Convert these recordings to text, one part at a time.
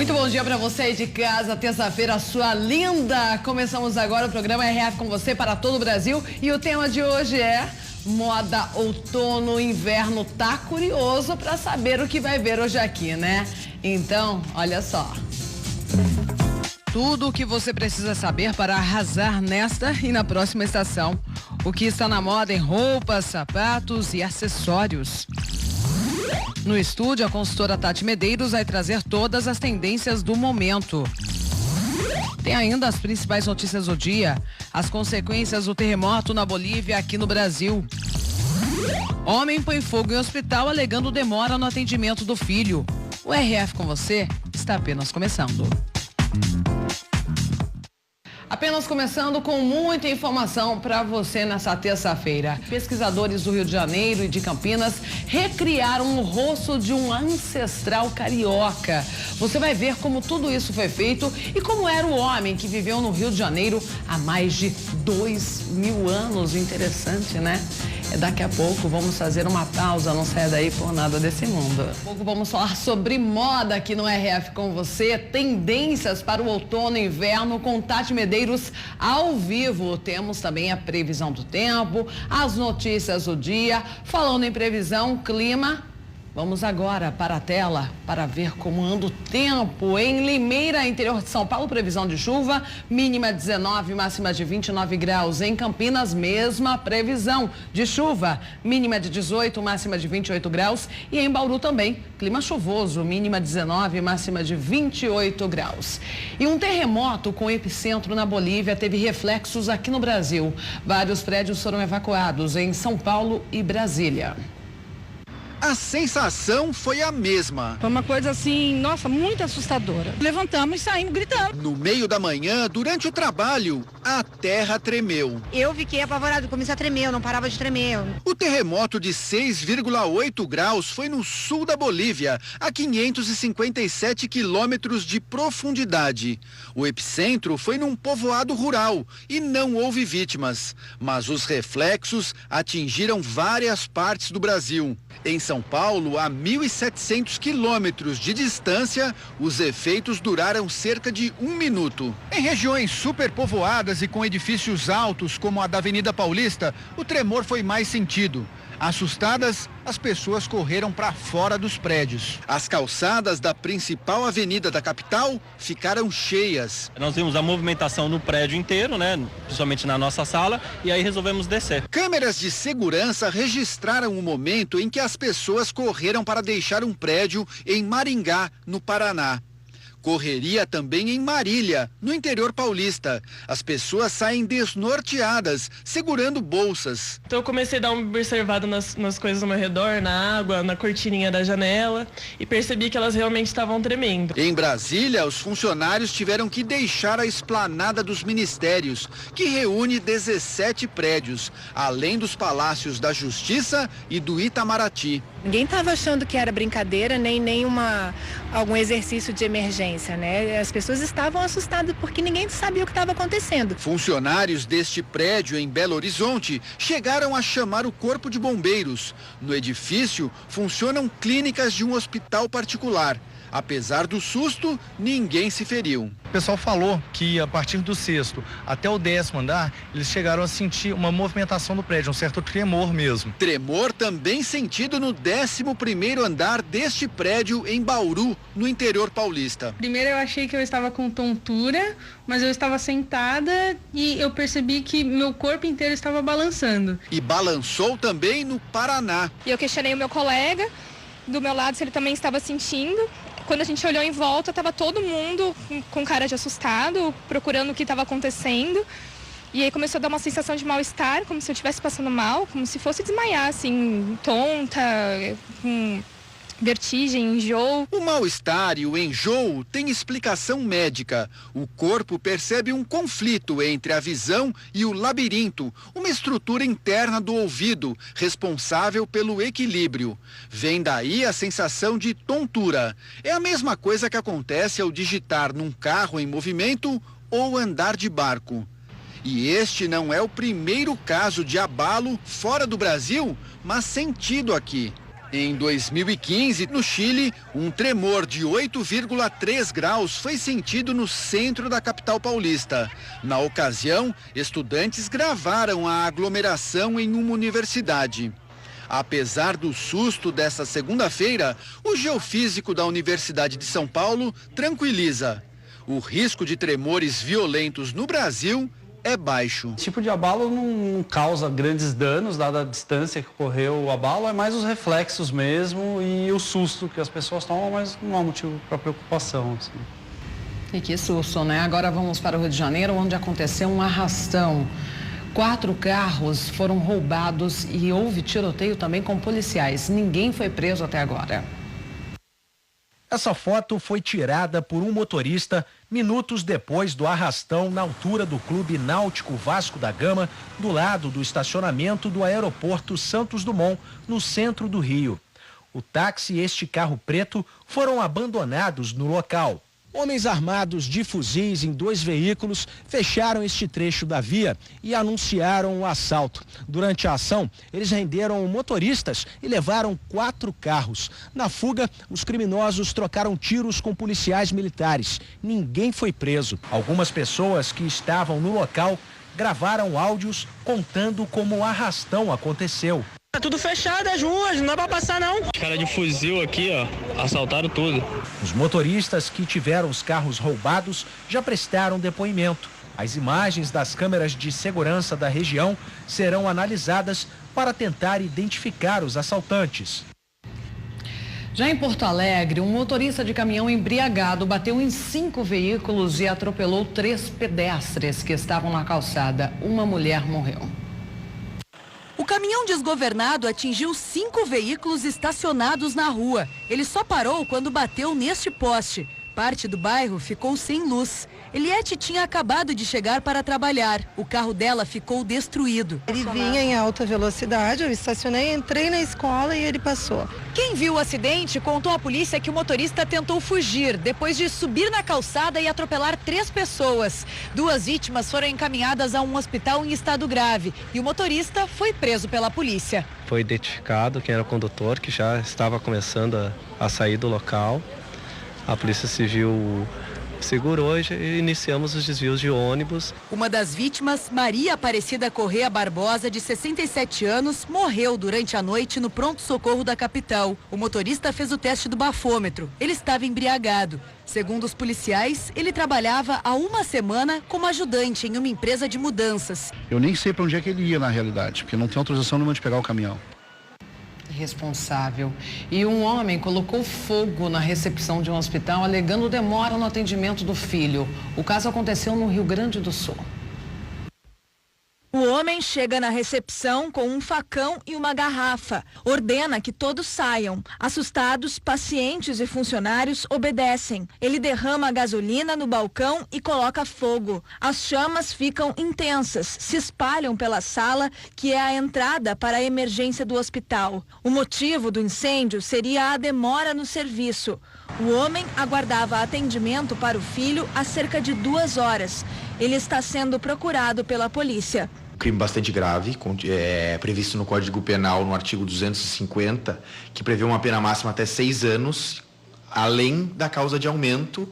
Muito bom dia para você aí de casa, terça-feira, sua linda. Começamos agora o programa RF com você para todo o Brasil e o tema de hoje é moda outono, inverno. Tá curioso para saber o que vai ver hoje aqui, né? Então, olha só. Tudo o que você precisa saber para arrasar nesta e na próxima estação. O que está na moda em roupas, sapatos e acessórios. No estúdio, a consultora Tati Medeiros vai trazer todas as tendências do momento. Tem ainda as principais notícias do dia, as consequências do terremoto na Bolívia aqui no Brasil. Homem põe fogo em hospital alegando demora no atendimento do filho. O RF com você está apenas começando. Apenas começando com muita informação para você nessa terça-feira. Pesquisadores do Rio de Janeiro e de Campinas recriaram o rosto de um ancestral carioca. Você vai ver como tudo isso foi feito e como era o homem que viveu no Rio de Janeiro há mais de 2.000 anos. Interessante, né? Daqui a pouco vamos fazer uma pausa, não saia daí por nada desse mundo. Daqui a pouco vamos falar sobre moda aqui no RF com você, tendências para o outono e inverno com Tati Medeiros ao vivo. Temos também a previsão do tempo, as notícias do dia. Falando em previsão, clima. Vamos agora para a tela para ver como anda o tempo em Limeira, interior de São Paulo, previsão de chuva, mínima 19, máxima de 29 graus. Em Campinas, mesma previsão de chuva, mínima de 18, máxima de 28 graus. E em Bauru também, clima chuvoso, mínima 19, máxima de 28 graus. E um terremoto com epicentro na Bolívia teve reflexos aqui no Brasil. Vários prédios foram evacuados em São Paulo e Brasília. A sensação foi a mesma. Foi uma coisa assim, nossa, muito assustadora. Levantamos e saímos gritando. No meio da manhã, durante o trabalho, a terra tremeu. Eu fiquei apavorado, comecei a tremer, eu não parava de tremer. O terremoto de 6,8 graus foi no sul da Bolívia, a 557 quilômetros de profundidade. O epicentro foi num povoado rural e não houve vítimas, mas os reflexos atingiram várias partes do Brasil. Em São Paulo, a 1.700 quilômetros de distância, os efeitos duraram cerca de 1 minuto. Em regiões superpovoadas e com edifícios altos, como a da Avenida Paulista, o tremor foi mais sentido. Assustadas, as pessoas correram para fora dos prédios. As calçadas da principal avenida da capital ficaram cheias. Nós vimos a movimentação no prédio inteiro, né? Principalmente na nossa sala, e aí resolvemos descer. Câmeras de segurança registraram o momento em que as pessoas correram para deixar um prédio em Maringá, no Paraná. Correria também em Marília, no interior paulista. As pessoas saem desnorteadas, segurando bolsas. Então eu comecei a dar uma observada nas coisas ao meu redor, na água, na cortininha da janela, e percebi que elas realmente estavam tremendo. Em Brasília, os funcionários tiveram que deixar a esplanada dos ministérios, que reúne 17 prédios, além dos palácios da Justiça e do Itamaraty. Ninguém estava achando que era brincadeira, nem algum exercício de emergência, né? As pessoas estavam assustadas porque ninguém sabia o que estava acontecendo. Funcionários deste prédio em Belo Horizonte chegaram a chamar o Corpo de Bombeiros. No edifício funcionam clínicas de um hospital particular. Apesar do susto, ninguém se feriu. O pessoal falou que a partir do 6º até o 10º andar, eles chegaram a sentir uma movimentação do prédio, um certo tremor mesmo. Tremor também sentido no 11º andar deste prédio em Bauru, no interior paulista. Primeiro eu achei que eu estava com tontura, mas eu estava sentada e eu percebi que meu corpo inteiro estava balançando. E balançou também no Paraná. E eu questionei o meu colega do meu lado se ele também estava sentindo. Quando a gente olhou em volta, estava todo mundo com cara de assustado, procurando o que estava acontecendo. E aí começou a dar uma sensação de mal-estar, como se eu estivesse passando mal, como se fosse desmaiar, assim, tonta, com vertigem, enjoo. O mal-estar e o enjoo têm explicação médica. O corpo percebe um conflito entre a visão e o labirinto, uma estrutura interna do ouvido, responsável pelo equilíbrio. Vem daí a sensação de tontura. É a mesma coisa que acontece ao digitar num carro em movimento ou andar de barco. E este não é o primeiro caso de abalo fora do Brasil, mas sentido aqui. Em 2015, no Chile, um tremor de 8,3 graus foi sentido no centro da capital paulista. Na ocasião, estudantes gravaram a aglomeração em uma universidade. Apesar do susto dessa segunda-feira, o geofísico da Universidade de São Paulo tranquiliza. O risco de tremores violentos no Brasil é baixo. Esse tipo de abalo não causa grandes danos, dada a distância que ocorreu o abalo, é mais os reflexos mesmo e o susto que as pessoas tomam, mas não há motivo para preocupação. Assim. E que susto, né? Agora vamos para o Rio de Janeiro, onde aconteceu um arrastão. 4 carros foram roubados e houve tiroteio também com policiais. Ninguém foi preso até agora. Essa foto foi tirada por um motorista minutos depois do arrastão na altura do Clube Náutico Vasco da Gama, do lado do estacionamento do aeroporto Santos Dumont, no centro do Rio. O táxi e este carro preto foram abandonados no local. Homens armados de fuzis em 2 veículos fecharam este trecho da via e anunciaram o assalto. Durante a ação, eles renderam motoristas e levaram 4 carros. Na fuga, os criminosos trocaram tiros com policiais militares. Ninguém foi preso. Algumas pessoas que estavam no local gravaram áudios contando como o arrastão aconteceu. Tá tudo fechado as ruas, não dá pra passar não. Os caras de fuzil aqui, ó, assaltaram tudo. Os motoristas que tiveram os carros roubados já prestaram depoimento. As imagens das câmeras de segurança da região serão analisadas para tentar identificar os assaltantes. Já em Porto Alegre, um motorista de caminhão embriagado bateu em 5 veículos e atropelou 3 pedestres que estavam na calçada. Uma mulher morreu. O caminhão desgovernado atingiu 5 veículos estacionados na rua. Ele só parou quando bateu neste poste. Parte do bairro ficou sem luz. Eliette tinha acabado de chegar para trabalhar. O carro dela ficou destruído. Ele vinha em alta velocidade, eu estacionei, entrei na escola e ele passou. Quem viu o acidente contou à polícia que o motorista tentou fugir depois de subir na calçada e atropelar 3 pessoas. 2 vítimas foram encaminhadas a um hospital em estado grave e o motorista foi preso pela polícia. Foi identificado quem era o condutor, que já estava começando a sair do local. A Polícia Civil segurou e iniciamos os desvios de ônibus. Uma das vítimas, Maria Aparecida Corrêa Barbosa, de 67 anos, morreu durante a noite no pronto-socorro da capital. O motorista fez o teste do bafômetro. Ele estava embriagado. Segundo os policiais, ele trabalhava há 1 semana como ajudante em uma empresa de mudanças. Eu nem sei para onde é que ele ia na realidade, porque não tem autorização nenhuma de pegar o caminhão. Responsável. E um homem colocou fogo na recepção de um hospital alegando demora no atendimento do filho. O caso aconteceu no Rio Grande do Sul. O homem chega na recepção com um facão e uma garrafa. Ordena que todos saiam. Assustados, pacientes e funcionários obedecem. Ele derrama gasolina no balcão e coloca fogo. As chamas ficam intensas, se espalham pela sala, que é a entrada para a emergência do hospital. O motivo do incêndio seria a demora no serviço. O homem aguardava atendimento para o filho há cerca de 2 horas. Ele está sendo procurado pela polícia. Crime bastante grave, previsto no Código Penal, no artigo 250, que prevê uma pena máxima até 6 anos, além da causa de aumento,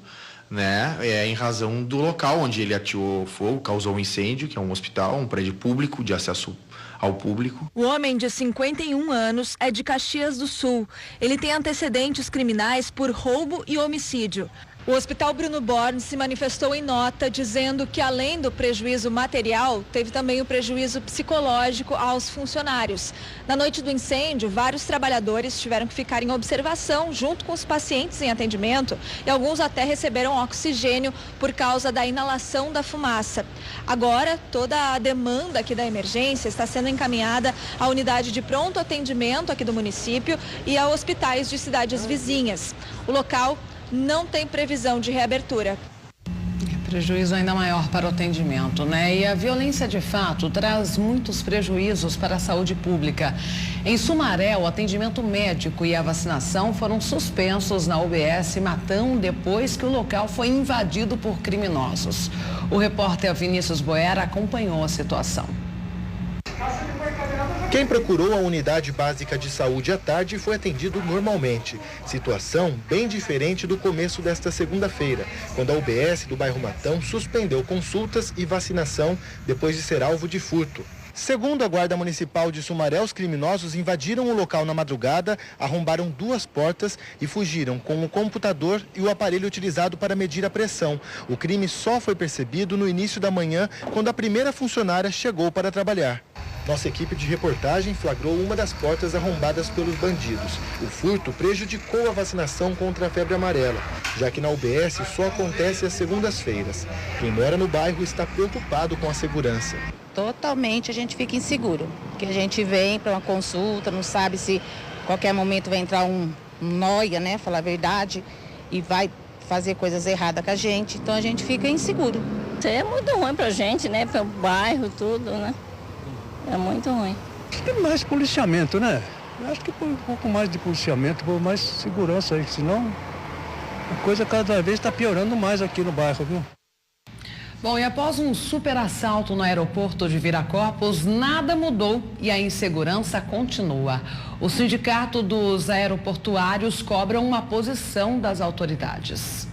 né, em razão do local onde ele ateou fogo, causou um incêndio, que é um hospital, um prédio público de acesso ao público. O homem de 51 anos é de Caxias do Sul. Ele tem antecedentes criminais por roubo e homicídio. O Hospital Bruno Born se manifestou em nota dizendo que, além do prejuízo material, teve também o prejuízo psicológico aos funcionários. Na noite do incêndio, vários trabalhadores tiveram que ficar em observação junto com os pacientes em atendimento e alguns até receberam oxigênio por causa da inalação da fumaça. Agora, toda a demanda aqui da emergência está sendo encaminhada à unidade de pronto atendimento aqui do município e a hospitais de cidades vizinhas. O local não tem previsão de reabertura. Prejuízo ainda maior para o atendimento, né? E a violência de fato traz muitos prejuízos para a saúde pública. Em Sumaré, o atendimento médico e a vacinação foram suspensos na UBS Matão depois que o local foi invadido por criminosos. O repórter Vinícius Boera acompanhou a situação. Quem procurou a unidade básica de saúde à tarde foi atendido normalmente. Situação bem diferente do começo desta segunda-feira, quando a UBS do bairro Matão suspendeu consultas e vacinação depois de ser alvo de furto. Segundo a Guarda Municipal de Sumaré, os criminosos invadiram o local na madrugada, arrombaram 2 portas e fugiram com o computador e o aparelho utilizado para medir a pressão. O crime só foi percebido no início da manhã, quando a primeira funcionária chegou para trabalhar. Nossa equipe de reportagem flagrou uma das portas arrombadas pelos bandidos. O furto prejudicou a vacinação contra a febre amarela, já que na UBS só acontece às segundas-feiras. Quem mora no bairro está preocupado com a segurança. Totalmente a gente fica inseguro, porque a gente vem para uma consulta, não sabe se qualquer momento vai entrar um nóia, né, falar a verdade, e vai fazer coisas erradas com a gente, então a gente fica inseguro. Isso é muito ruim pra gente, né, para o bairro, tudo, né, é muito ruim. Acho que mais policiamento, né, acho que um pouco mais de policiamento, por mais segurança aí, senão a coisa cada vez está piorando mais aqui no bairro, viu? Bom, e após um super assalto no aeroporto de Viracopos, nada mudou e a insegurança continua. O Sindicato dos Aeroportuários cobra uma posição das autoridades.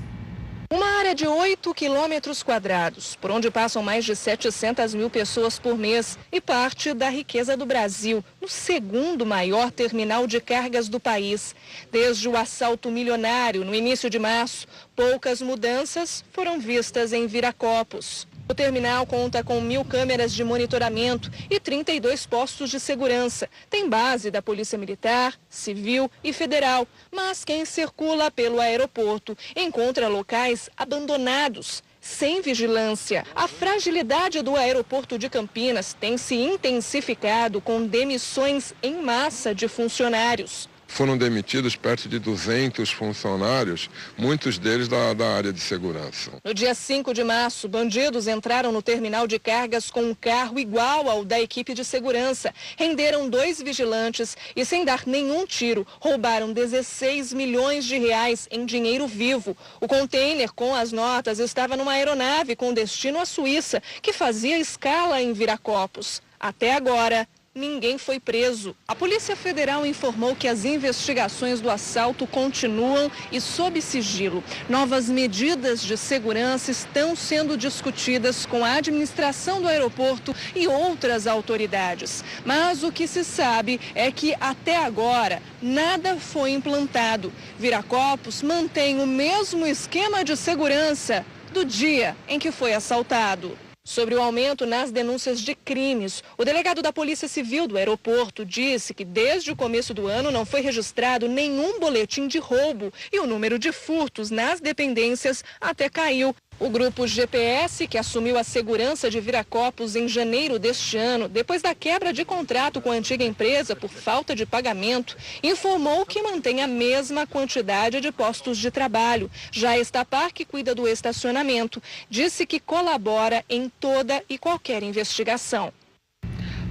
Uma área de 8 quilômetros quadrados, por onde passam mais de 700 mil pessoas por mês e parte da riqueza do Brasil, no segundo maior terminal de cargas do país. Desde o assalto milionário no início de março, poucas mudanças foram vistas em Viracopos. O terminal conta com 1.000 câmeras de monitoramento e 32 postos de segurança. Tem base da Polícia Militar, Civil e Federal. Mas quem circula pelo aeroporto encontra locais abandonados, sem vigilância. A fragilidade do aeroporto de Campinas tem se intensificado com demissões em massa de funcionários. Foram demitidos perto de 200 funcionários, muitos deles da área de segurança. No dia 5 de março, bandidos entraram no terminal de cargas com um carro igual ao da equipe de segurança. Renderam 2 vigilantes e, sem dar nenhum tiro, roubaram 16 milhões de reais em dinheiro vivo. O container com as notas estava numa aeronave com destino à Suíça, que fazia escala em Viracopos. Até agora, ninguém foi preso. A Polícia Federal informou que as investigações do assalto continuam e sob sigilo. Novas medidas de segurança estão sendo discutidas com a administração do aeroporto e outras autoridades. Mas o que se sabe é que até agora nada foi implantado. Viracopos mantém o mesmo esquema de segurança do dia em que foi assaltado. Sobre o aumento nas denúncias de crimes, o delegado da Polícia Civil do aeroporto disse que desde o começo do ano não foi registrado nenhum boletim de roubo e o número de furtos nas dependências até caiu. O grupo GPS, que assumiu a segurança de Viracopos em janeiro deste ano, depois da quebra de contrato com a antiga empresa por falta de pagamento, informou que mantém a mesma quantidade de postos de trabalho. Já a Estapar, que cuida do estacionamento, disse que colabora em toda e qualquer investigação.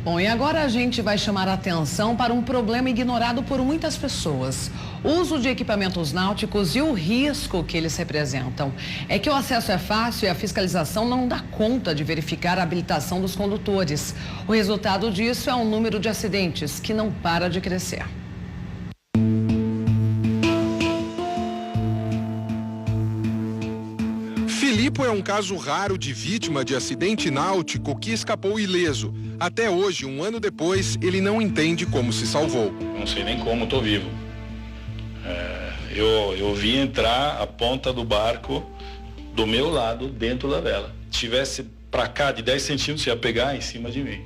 Bom, e agora a gente vai chamar a atenção para um problema ignorado por muitas pessoas. O uso de equipamentos náuticos e o risco que eles representam. É que o acesso é fácil e a fiscalização não dá conta de verificar a habilitação dos condutores. O resultado disso é um número de acidentes que não para de crescer. Filipe é um caso raro de vítima de acidente náutico que escapou ileso. Até hoje, um ano depois, ele não entende como se salvou. Não sei nem como estou vivo. Eu vi entrar a ponta do barco do meu lado, dentro da vela. Se tivesse para cá de 10 centímetros, ia pegar em cima de mim.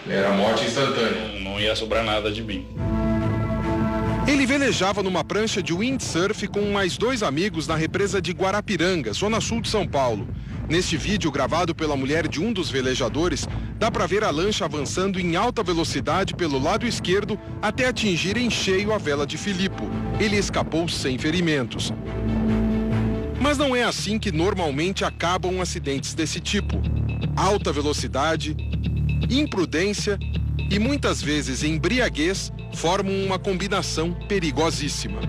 Era morte instantânea. Não ia sobrar nada de mim. Ele velejava numa prancha de windsurf com mais 2 amigos na represa de Guarapiranga, zona sul de São Paulo. Neste vídeo, gravado pela mulher de um dos velejadores, dá para ver a lancha avançando em alta velocidade pelo lado esquerdo até atingir em cheio a vela de Filipe. Ele escapou sem ferimentos. Mas não é assim que normalmente acabam acidentes desse tipo. Alta velocidade, imprudência e muitas vezes embriaguez formam uma combinação perigosíssima.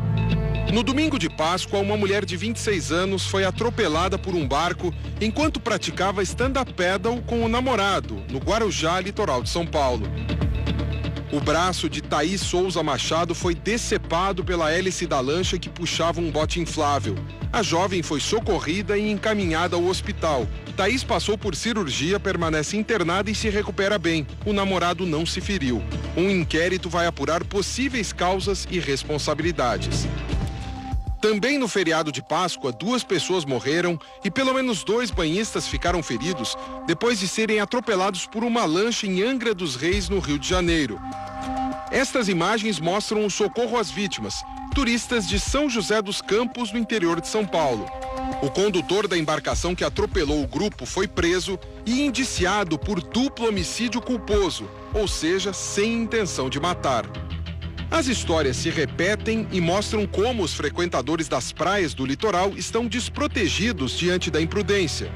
No domingo de Páscoa, uma mulher de 26 anos foi atropelada por um barco enquanto praticava stand-up paddle com o namorado, no Guarujá, litoral de São Paulo. O braço de Thaís Souza Machado foi decepado pela hélice da lancha que puxava um bote inflável. A jovem foi socorrida e encaminhada ao hospital. Thaís passou por cirurgia, permanece internada e se recupera bem. O namorado não se feriu. Um inquérito vai apurar possíveis causas e responsabilidades. Também no feriado de Páscoa, 2 pessoas morreram e pelo menos 2 banhistas ficaram feridos depois de serem atropelados por uma lancha em Angra dos Reis, no Rio de Janeiro. Estas imagens mostram o socorro às vítimas, turistas de São José dos Campos, no interior de São Paulo. O condutor da embarcação que atropelou o grupo foi preso e indiciado por duplo homicídio culposo, ou seja, sem intenção de matar. As histórias se repetem e mostram como os frequentadores das praias do litoral estão desprotegidos diante da imprudência.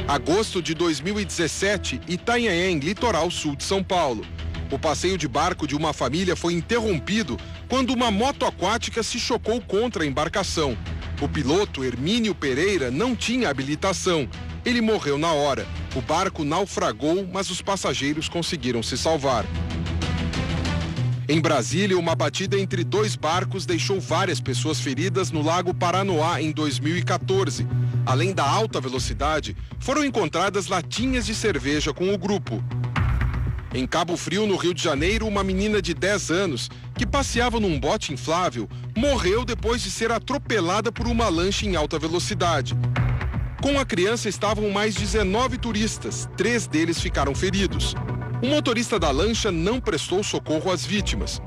Agosto de 2017, Itanhaém, litoral sul de São Paulo. O passeio de barco de uma família foi interrompido quando uma moto aquática se chocou contra a embarcação. O piloto, Hermínio Pereira, não tinha habilitação. Ele morreu na hora. O barco naufragou, mas os passageiros conseguiram se salvar. Em Brasília, uma batida entre 2 barcos deixou várias pessoas feridas no Lago Paranoá em 2014. Além da alta velocidade, foram encontradas latinhas de cerveja com o grupo. Em Cabo Frio, no Rio de Janeiro, uma menina de 10 anos, que passeava num bote inflável, morreu depois de ser atropelada por uma lancha em alta velocidade. Com a criança estavam mais 19 turistas, 3 deles ficaram feridos. O motorista da lancha não prestou socorro às vítimas.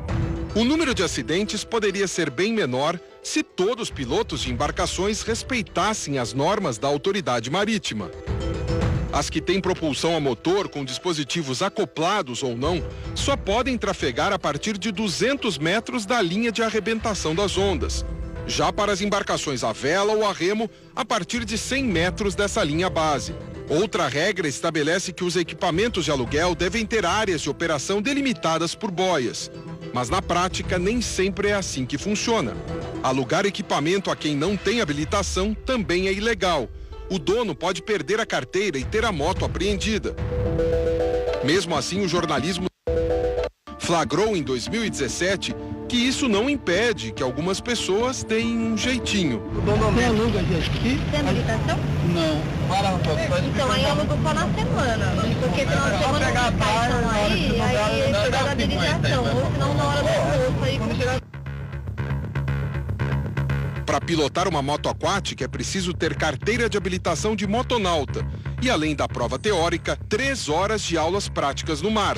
O número de acidentes poderia ser bem menor se todos os pilotos de embarcações respeitassem as normas da autoridade marítima. As que têm propulsão a motor com dispositivos acoplados ou não, só podem trafegar a partir de 200 metros da linha de arrebentação das ondas. Já para as embarcações a vela ou a remo, a partir de 100 metros dessa linha base. Outra regra estabelece que os equipamentos de aluguel devem ter áreas de operação delimitadas por boias. Mas na prática, nem sempre é assim que funciona. Alugar equipamento a quem não tem habilitação também é ilegal. O dono pode perder a carteira e ter a moto apreendida. Mesmo assim, o jornalismo flagrou em 2017 que isso não impede que algumas pessoas tenham um jeitinho. Você aluga jet ski? Tem habilitação? Não. Para um pouco. Então aí aluga só na semana. Porque final de semana pegar a praia, aí chega da habilitação. Ou senão na hora do almoço aí. Para pilotar uma moto aquática é preciso ter carteira de habilitação de motonauta e, além da prova teórica, 3 horas de aulas práticas no mar.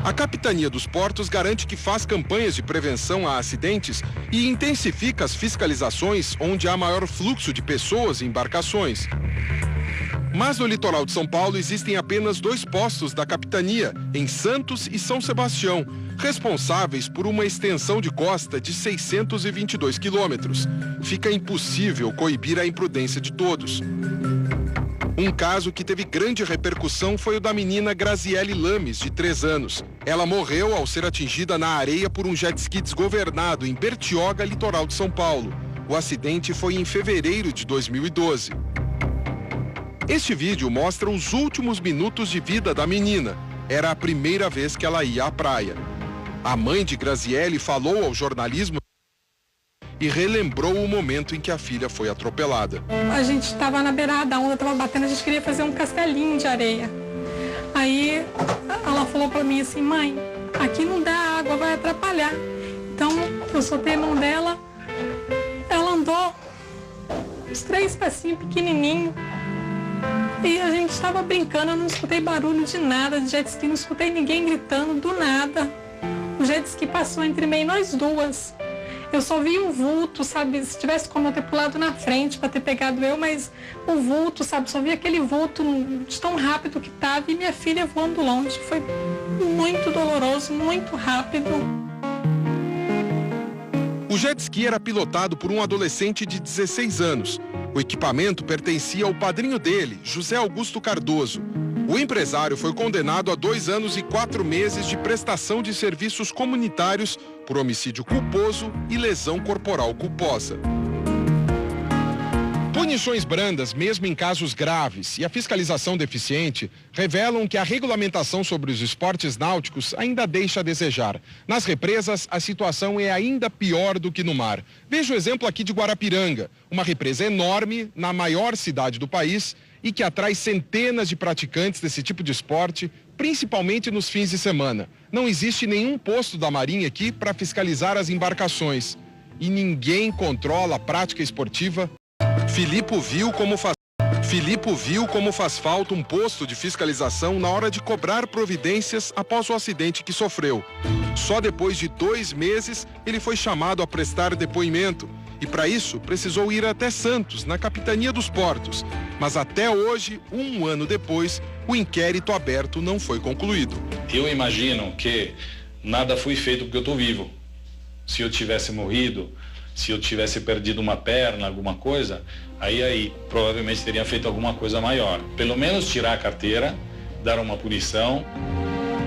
A Capitania dos Portos garante que faz campanhas de prevenção a acidentes e intensifica as fiscalizações onde há maior fluxo de pessoas e embarcações. Mas no litoral de São Paulo existem apenas 2 postos da Capitania, em Santos e São Sebastião, responsáveis por uma extensão de costa de 622 quilômetros. Fica impossível coibir a imprudência de todos. Um caso que teve grande repercussão foi o da menina Graziele Lames, de 3 anos. Ela morreu ao ser atingida na areia por um jet ski desgovernado em Bertioga, litoral de São Paulo. O acidente foi em fevereiro de 2012. Este vídeo mostra os últimos minutos de vida da menina. Era a primeira vez que ela ia à praia. A mãe de Graziele falou ao jornalismo e relembrou o momento em que a filha foi atropelada. A gente estava na beirada, da onda estava batendo, a gente queria fazer um castelinho de areia. Aí ela falou para mim assim, mãe, aqui não dá água, vai atrapalhar. Então eu soltei a mão dela, ela andou uns 3 passinhos pequenininhos. E a gente estava brincando, eu não escutei barulho de nada, de jet ski, não escutei ninguém gritando, do nada. O jet ski passou entre meio nós duas. Eu só vi um vulto, sabe? Se tivesse como eu ter pulado na frente para ter pegado eu, mas o vulto, sabe? Só vi aquele vulto de tão rápido que estava e minha filha voando longe. Foi muito doloroso, muito rápido. O jet ski era pilotado por um adolescente de 16 anos. O equipamento pertencia ao padrinho dele, José Augusto Cardoso. O empresário foi condenado a 2 anos e 4 meses de prestação de serviços comunitários por homicídio culposo e lesão corporal culposa. Punições brandas, mesmo em casos graves, e a fiscalização deficiente revelam que a regulamentação sobre os esportes náuticos ainda deixa a desejar. Nas represas, a situação é ainda pior do que no mar. Veja o exemplo aqui de Guarapiranga, uma represa enorme na maior cidade do país e que atrai centenas de praticantes desse tipo de esporte, principalmente nos fins de semana. Não existe nenhum posto da Marinha aqui para fiscalizar as embarcações e ninguém controla a prática esportiva. Filipe viu como faz falta um posto de fiscalização na hora de cobrar providências após o acidente que sofreu. Só depois de 2 meses ele foi chamado a prestar depoimento e para isso precisou ir até Santos, na capitania dos portos. Mas até hoje, 1 ano depois, o inquérito aberto não foi concluído. Eu imagino que nada foi feito porque eu estou vivo. Se eu tivesse morrido, se eu tivesse perdido uma perna, alguma coisa, aí provavelmente teria feito alguma coisa maior. Pelo menos tirar a carteira, dar uma punição.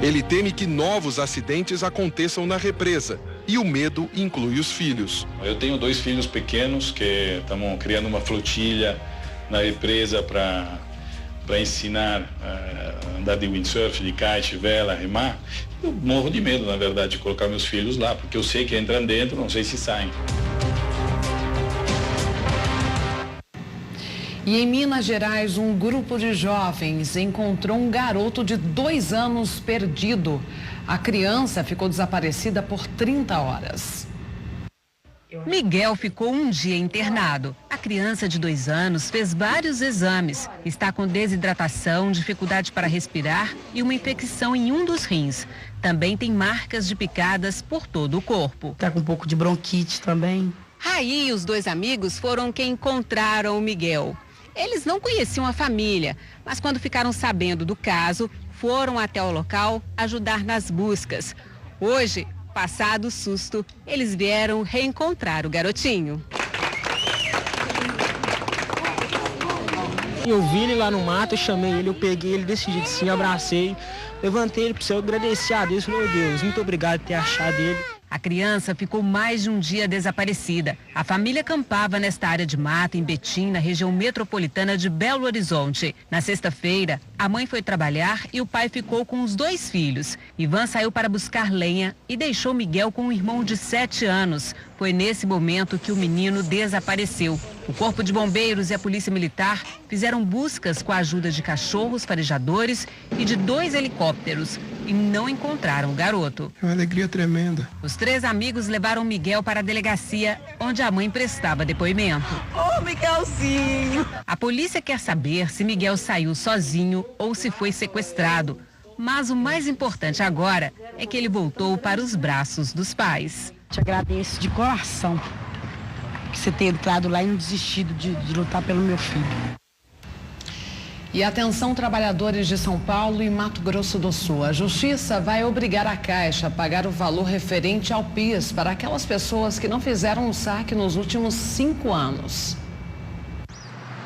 Ele teme que novos acidentes aconteçam na represa e o medo inclui os filhos. Eu tenho 2 filhos pequenos que estamos criando uma flotilha na represa para ensinar a andar de windsurf, de kite, vela, remar. Eu morro de medo, na verdade, de colocar meus filhos lá, porque eu sei que entram dentro, não sei se saem. E em Minas Gerais, um grupo de jovens encontrou um garoto de 2 anos perdido. A criança ficou desaparecida por 30 horas. Miguel ficou um dia internado. A criança de 2 anos fez vários exames. Está com desidratação, dificuldade para respirar e uma infecção em um dos rins. Também tem marcas de picadas por todo o corpo. Está com um pouco de bronquite também. Raí e os 2 amigos foram quem encontraram o Miguel. Eles não conheciam a família, mas quando ficaram sabendo do caso, foram até o local ajudar nas buscas. Hoje, passado o susto, eles vieram reencontrar o garotinho. Eu vi ele lá no mato, eu chamei ele, eu peguei ele desse jeito assim, abracei, levantei ele para o céu, agradecer a Deus, falei, meu Deus, muito obrigado por ter achado ele. A criança ficou mais de um dia desaparecida. A família acampava nesta área de mata, em Betim, na região metropolitana de Belo Horizonte. Na sexta-feira, a mãe foi trabalhar e o pai ficou com os 2 filhos. Ivan saiu para buscar lenha e deixou Miguel com um irmão de 7 anos. Foi nesse momento que o menino desapareceu. O Corpo de Bombeiros e a Polícia Militar fizeram buscas com a ajuda de cachorros farejadores e de 2 helicópteros e não encontraram o garoto. É uma alegria tremenda. Os 3 amigos levaram Miguel para a delegacia, onde a mãe prestava depoimento. Ô, Miguelzinho! A polícia quer saber se Miguel saiu sozinho ou se foi sequestrado. Mas o mais importante agora é que ele voltou para os braços dos pais. Te agradeço de coração que você ter entrado lá e não desistido de lutar pelo meu filho. E atenção, trabalhadores de São Paulo e Mato Grosso do Sul. A Justiça vai obrigar a Caixa a pagar o valor referente ao PIS para aquelas pessoas que não fizeram um saque nos últimos 5 anos.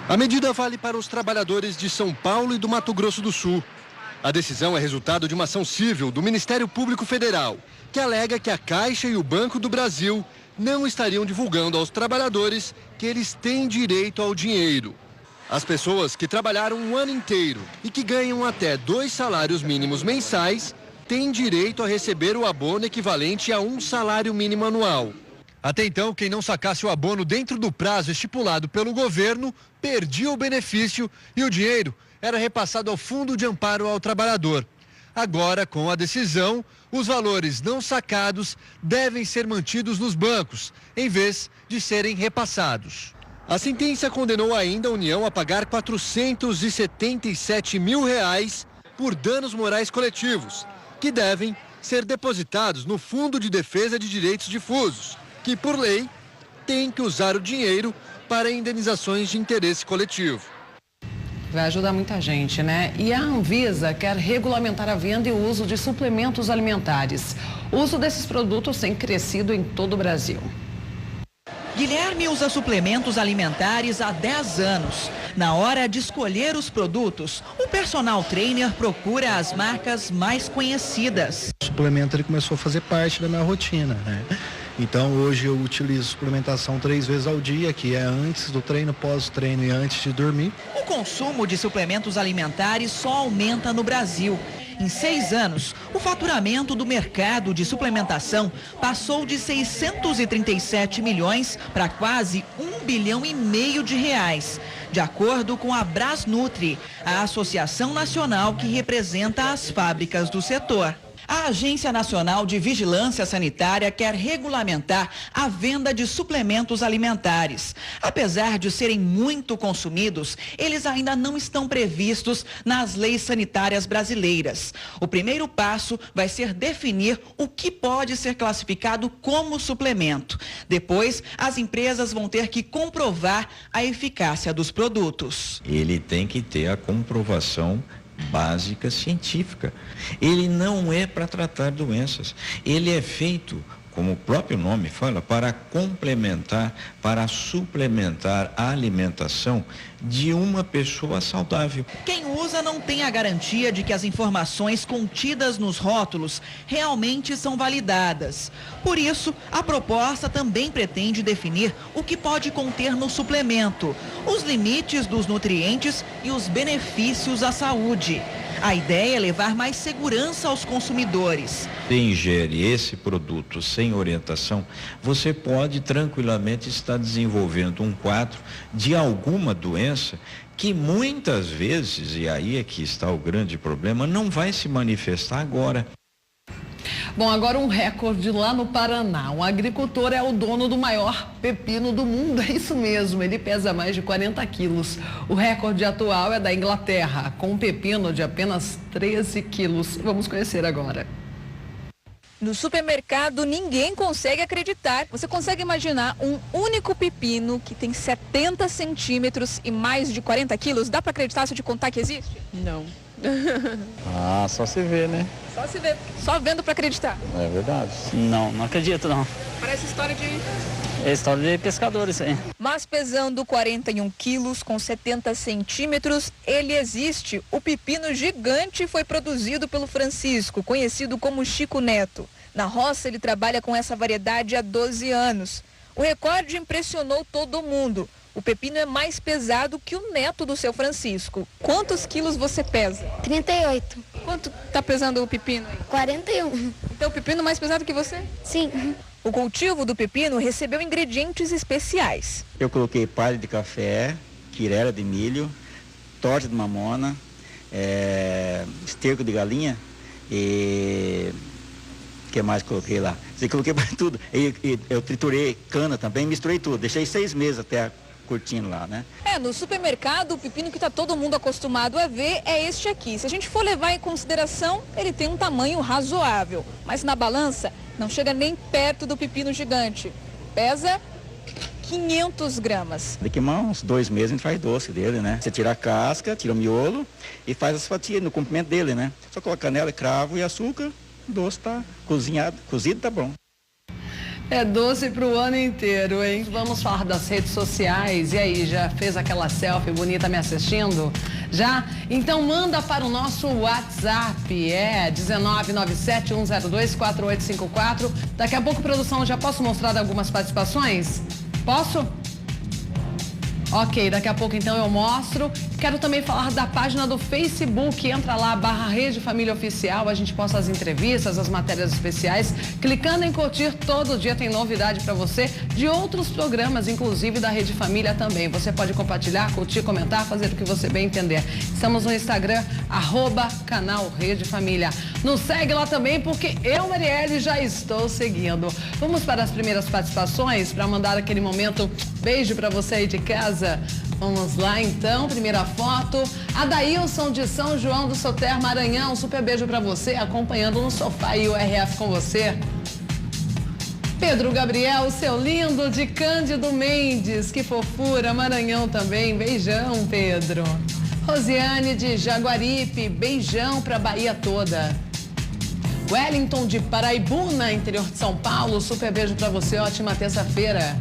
A medida vale para os trabalhadores de São Paulo e do Mato Grosso do Sul. A decisão é resultado de uma ação civil do Ministério Público Federal, que alega que a Caixa e o Banco do Brasil não estariam divulgando aos trabalhadores que eles têm direito ao dinheiro. As pessoas que trabalharam um ano inteiro e que ganham até 2 salários mínimos mensais têm direito a receber o abono equivalente a 1 salário mínimo anual. Até então, quem não sacasse o abono dentro do prazo estipulado pelo governo perdia o benefício e o dinheiro era repassado ao Fundo de Amparo ao Trabalhador. Agora, com a decisão, os valores não sacados devem ser mantidos nos bancos, em vez de serem repassados. A sentença condenou ainda a União a pagar R$ 477 mil por danos morais coletivos, que devem ser depositados no Fundo de Defesa de Direitos Difusos, que, por lei, tem que usar o dinheiro para indenizações de interesse coletivo. Vai ajudar muita gente, né? E a Anvisa quer regulamentar a venda e o uso de suplementos alimentares. O uso desses produtos tem crescido em todo o Brasil. Guilherme usa suplementos alimentares há 10 anos. Na hora de escolher os produtos, o personal trainer procura as marcas mais conhecidas. O suplemento ele começou a fazer parte da minha rotina, né? Então hoje eu utilizo suplementação 3 vezes ao dia, que é antes do treino, pós-treino e antes de dormir. O consumo de suplementos alimentares só aumenta no Brasil. Em 6 anos, o faturamento do mercado de suplementação passou de 637 milhões para quase 1,5 bilhão de reais. De acordo com a Brasnutri, a associação nacional que representa as fábricas do setor. A Agência Nacional de Vigilância Sanitária quer regulamentar a venda de suplementos alimentares. Apesar de serem muito consumidos, eles ainda não estão previstos nas leis sanitárias brasileiras. O primeiro passo vai ser definir o que pode ser classificado como suplemento. Depois, as empresas vão ter que comprovar a eficácia dos produtos. Ele tem que ter a comprovação básica científica. Ele não é para tratar doenças. Ele é feito, como o próprio nome fala, para complementar, para suplementar a alimentação de uma pessoa saudável. Quem usa não tem a garantia de que as informações contidas nos rótulos realmente são validadas. Por isso, a proposta também pretende definir o que pode conter no suplemento, os limites dos nutrientes e os benefícios à saúde. A ideia é levar mais segurança aos consumidores. Se ingere esse produto sem orientação, você pode tranquilamente estar desenvolvendo um quadro de alguma doença que muitas vezes, e aí é que está o grande problema, não vai se manifestar agora. Bom, agora um recorde lá no Paraná. Um agricultor é o dono do maior pepino do mundo, é isso mesmo, ele pesa mais de 40 quilos. O recorde atual é da Inglaterra, com um pepino de apenas 13 quilos. Vamos conhecer agora. No supermercado, ninguém consegue acreditar. Você consegue imaginar um único pepino que tem 70 centímetros e mais de 40 quilos? Dá para acreditar se eu te contar que existe? Não. Só se vê, né? Só se vê, só vendo para acreditar. É verdade. Não acredito não. Parece história de... É história de pescadores aí. Mas pesando 41 quilos com 70 centímetros, ele existe. O pepino gigante foi produzido pelo Francisco, conhecido como Chico Neto. Na roça, ele trabalha com essa variedade há 12 anos. O recorde impressionou todo mundo. O pepino é mais pesado que o neto do seu Francisco. Quantos quilos você pesa? 38. Quanto tá pesando o pepino aí? 41. Então o pepino é mais pesado que você? Sim. O cultivo do pepino recebeu ingredientes especiais. Eu coloquei palha de café, quirera de milho, torta de mamona, esterco de galinha e... O que mais coloquei lá? Eu coloquei tudo. Eu triturei cana também, misturei tudo. Deixei 6 meses até curtindo lá, né? No supermercado, o pepino que está todo mundo acostumado a ver é este aqui. Se a gente for levar em consideração, ele tem um tamanho razoável. Mas na balança, não chega nem perto do pepino gigante. Pesa 500 gramas. Daqui a uns 2 meses a gente faz doce dele, né? Você tira a casca, tira o miolo e faz as fatias no comprimento dele, né? Só coloca canela, cravo e açúcar. O doce tá cozinhado, cozido tá bom. É doce pro ano inteiro, hein? Vamos falar das redes sociais. E aí, já fez aquela selfie bonita me assistindo? Já? Então manda para o nosso WhatsApp, 19971024854. Daqui a pouco, produção, já posso mostrar algumas participações? Posso? Ok, daqui a pouco então eu mostro. Quero também falar da página do Facebook. Entra lá, /Rede Família Oficial. A gente posta as entrevistas, as matérias especiais. Clicando em curtir, todo dia tem novidade para você de outros programas, inclusive da Rede Família também. Você pode compartilhar, curtir, comentar, fazer o que você bem entender. Estamos no Instagram, @canal Rede Família. Nos segue lá também, porque eu, Marielle, já estou seguindo. Vamos para as primeiras participações, para mandar aquele momento beijo para você aí de casa. Vamos lá então, primeira foto. Adailson de São João do Soter, Maranhão, super beijo pra você, acompanhando no sofá e o RF com você. Pedro Gabriel, seu lindo, de Cândido Mendes, que fofura, Maranhão também, beijão, Pedro. Rosiane de Jaguaripe, beijão pra Bahia toda. Wellington de Paraibuna, interior de São Paulo, super beijo pra você, ótima terça-feira.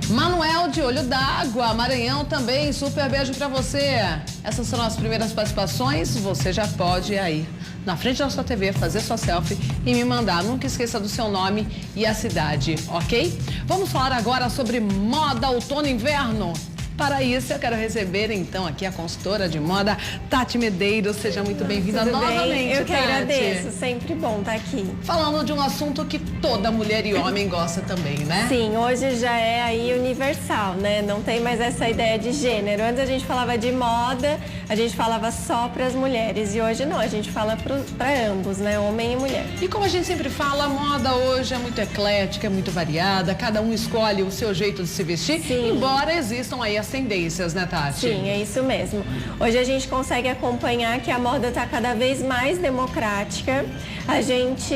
Manuel de Olho d'Água, Maranhão também, super beijo pra você. Essas são as primeiras participações, você já pode ir aí na frente da sua TV, fazer sua selfie e me mandar. Nunca esqueça do seu nome e a cidade, ok? Vamos falar agora sobre moda outono e inverno. Para isso, eu quero receber, então, aqui a consultora de moda, Tati Medeiros. Seja muito bem-vinda novamente, Eu que Tati. agradeço, sempre bom estar aqui. Falando de um assunto que toda mulher e homem gosta também, né? Sim, hoje já é aí universal, né? Não tem mais essa ideia de gênero. Antes a gente falava de moda, a gente falava só para as mulheres. E hoje não, a gente fala para ambos, né? Homem e mulher. E como a gente sempre fala, a moda hoje é muito eclética, é muito variada. Cada um escolhe o seu jeito de se vestir, Sim. embora existam aí as tendências, né, Tati? Sim, é isso mesmo. Hoje a gente consegue acompanhar que a moda está cada vez mais democrática. A gente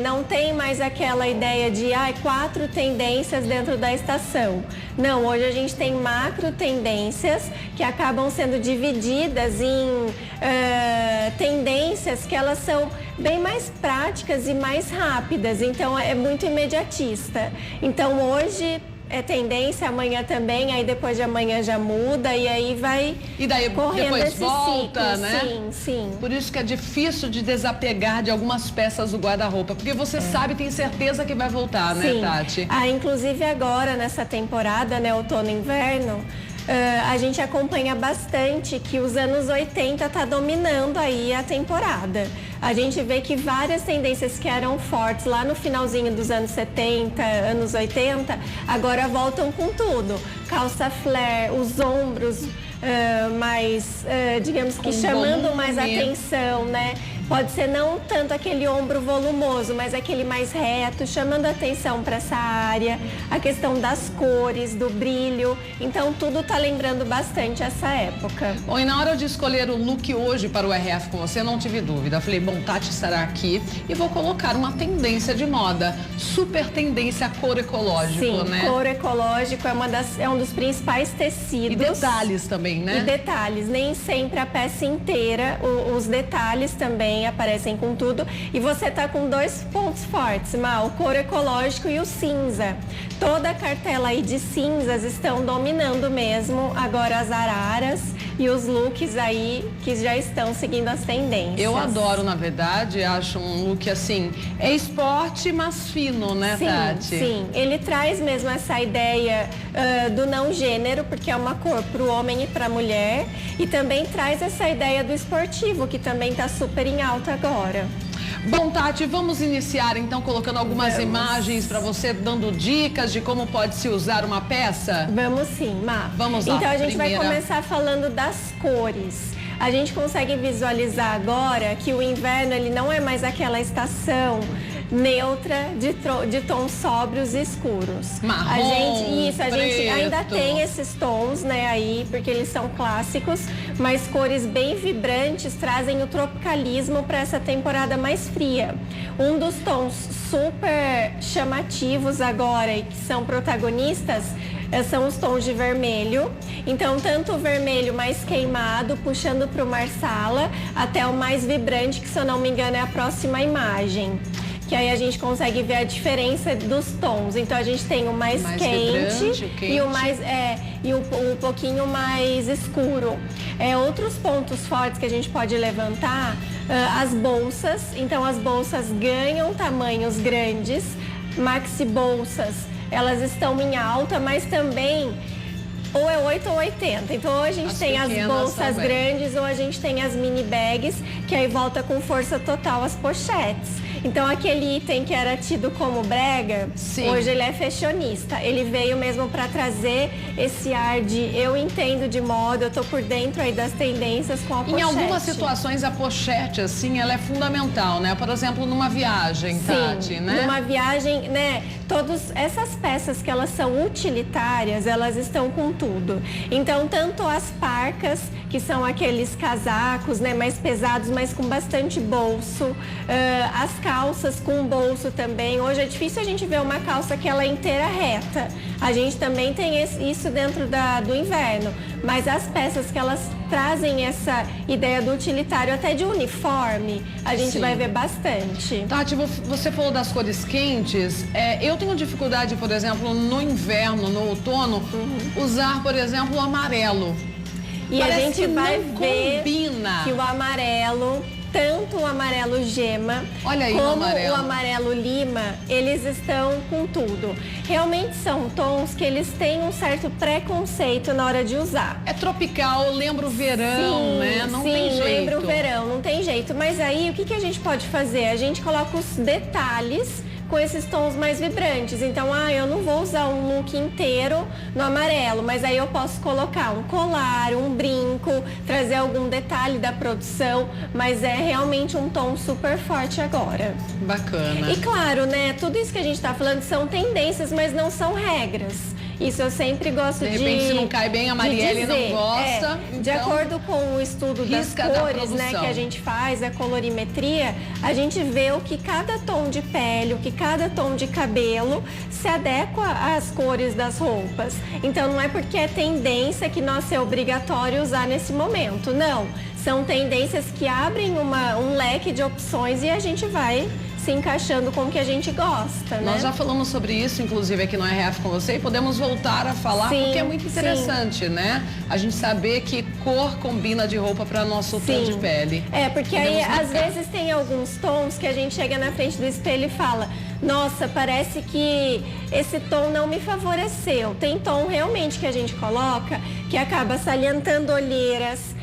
não tem mais aquela ideia de 4 tendências dentro da estação. Não, hoje a gente tem macro tendências que acabam sendo divididas em tendências que elas são bem mais práticas e mais rápidas. Então é muito imediatista. Então hoje é tendência, amanhã também, aí depois de amanhã já muda e aí vai e daí correndo depois esse volta, ciclo. né? Sim, sim. Por isso que é difícil de desapegar de algumas peças do guarda-roupa, porque você sabe, tem certeza que vai voltar, né, Sim. Tati? Inclusive agora, nessa temporada, né, outono e inverno, a gente acompanha bastante que os anos 80 tá dominando aí a temporada. A gente vê que várias tendências que eram fortes lá no finalzinho dos anos 70, anos 80, agora voltam com tudo. Calça flare, os ombros mais, digamos que chamando mais atenção, né? Pode ser não tanto aquele ombro volumoso, mas aquele mais reto, chamando atenção para essa área, a questão das cores, do brilho. Então, tudo tá lembrando bastante essa época. Bom, e na hora de escolher o look hoje para o RF com você, não tive dúvida. Falei, bom, Tati estará aqui e vou colocar uma tendência de moda. Super tendência cor ecológico, Sim, né? Cor ecológico é um dos principais tecidos. E detalhes também, né? E detalhes, nem sempre a peça inteira, os detalhes também aparecem com tudo. E você tá com 2 pontos fortes, Mal, o cor ecológico e o cinza. Toda a cartela aí de cinzas estão dominando mesmo agora as araras e os looks aí que já estão seguindo as tendências. Eu adoro, na verdade, acho um look assim, é esporte, mas fino, né, sim, Tati? Sim, ele traz mesmo essa ideia do não gênero, porque é uma cor para o homem e para a mulher, e também traz essa ideia do esportivo, que também está super em alta agora. Bom, Tati, vamos iniciar então colocando algumas imagens para você, dando dicas de como pode se usar uma peça? Vamos sim, Má. Vamos lá. Então a gente vai começar falando das cores. A gente consegue visualizar agora que o inverno ele não é mais aquela estação neutra de tons sóbrios e escuros. Marrom, a gente ainda tem esses tons, né, aí, porque eles são clássicos, mas cores bem vibrantes trazem o tropicalismo para essa temporada mais fria. Um dos tons super chamativos agora e que são protagonistas são os tons de vermelho. Então, tanto o vermelho mais queimado, puxando para o marsala, até o mais vibrante, que se eu não me engano é a próxima imagem. Que aí a gente consegue ver a diferença dos tons. Então a gente tem o mais quente e o mais um pouquinho mais escuro. Outros pontos fortes que a gente pode levantar, as bolsas. Então as bolsas ganham tamanhos grandes, maxi bolsas, elas estão em alta, mas também ou é 8 ou 80. Então ou a gente tem as bolsas grandes ou a gente tem as mini bags, que aí volta com força total as pochetes. Então aquele item que era tido como brega, hoje ele é fashionista. Ele veio mesmo para trazer esse ar de eu entendo de moda, eu tô por dentro aí das tendências com a pochete. Em algumas situações a pochete, assim, ela é fundamental, né? Por exemplo, numa viagem, Tati, né? Numa viagem, né? Todas essas peças que elas são utilitárias, elas estão com tudo. Então, tanto as parcas, que são aqueles casacos, né, mais pesados, mas com bastante bolso, as calças calças com bolso também. Hoje é difícil a gente ver uma calça que ela é inteira reta. A gente também tem isso dentro do inverno, mas as peças que elas trazem essa ideia do utilitário até de uniforme, a gente vai ver bastante. Tati, você falou das cores quentes. Eu tenho dificuldade, por exemplo, no inverno, no outono, usar, por exemplo, o amarelo. E parece a gente vai ver combina. Que o amarelo, tanto o amarelo gema, como o amarelo lima, eles estão com tudo. Realmente são tons que eles têm um certo preconceito na hora de usar. É tropical, lembra o verão, né? Não tem jeito. Lembra o verão, não tem jeito. Mas aí, o que a gente pode fazer? A gente coloca os detalhes com esses tons mais vibrantes. Então, eu não vou usar um look inteiro no amarelo, mas aí eu posso colocar um colar, um brinco, trazer algum detalhe da produção, mas é realmente um tom super forte agora. Bacana. E claro, né, tudo isso que a gente tá falando são tendências, mas não são regras. Isso eu sempre gosto de repente, se não cai bem, a Marielle não gosta. Então, de acordo com o estudo das cores, né, que a gente faz, a colorimetria, a gente vê o que cada tom de pele, o que cada tom de cabelo se adequa às cores das roupas. Então, não é porque é tendência que nossa, é obrigatório usar nesse momento. Não. São tendências que abrem um leque de opções e a gente vai se encaixando com o que a gente gosta, né? Nós já falamos sobre isso, inclusive, aqui no RF com você, e podemos voltar a falar, porque é muito interessante, né? A gente saber que cor combina de roupa para nosso tom de pele. Porque aí, às vezes, tem alguns tons que a gente chega na frente do espelho e fala: nossa, parece que esse tom não me favoreceu. Tem tom realmente que a gente coloca que acaba salientando olheiras,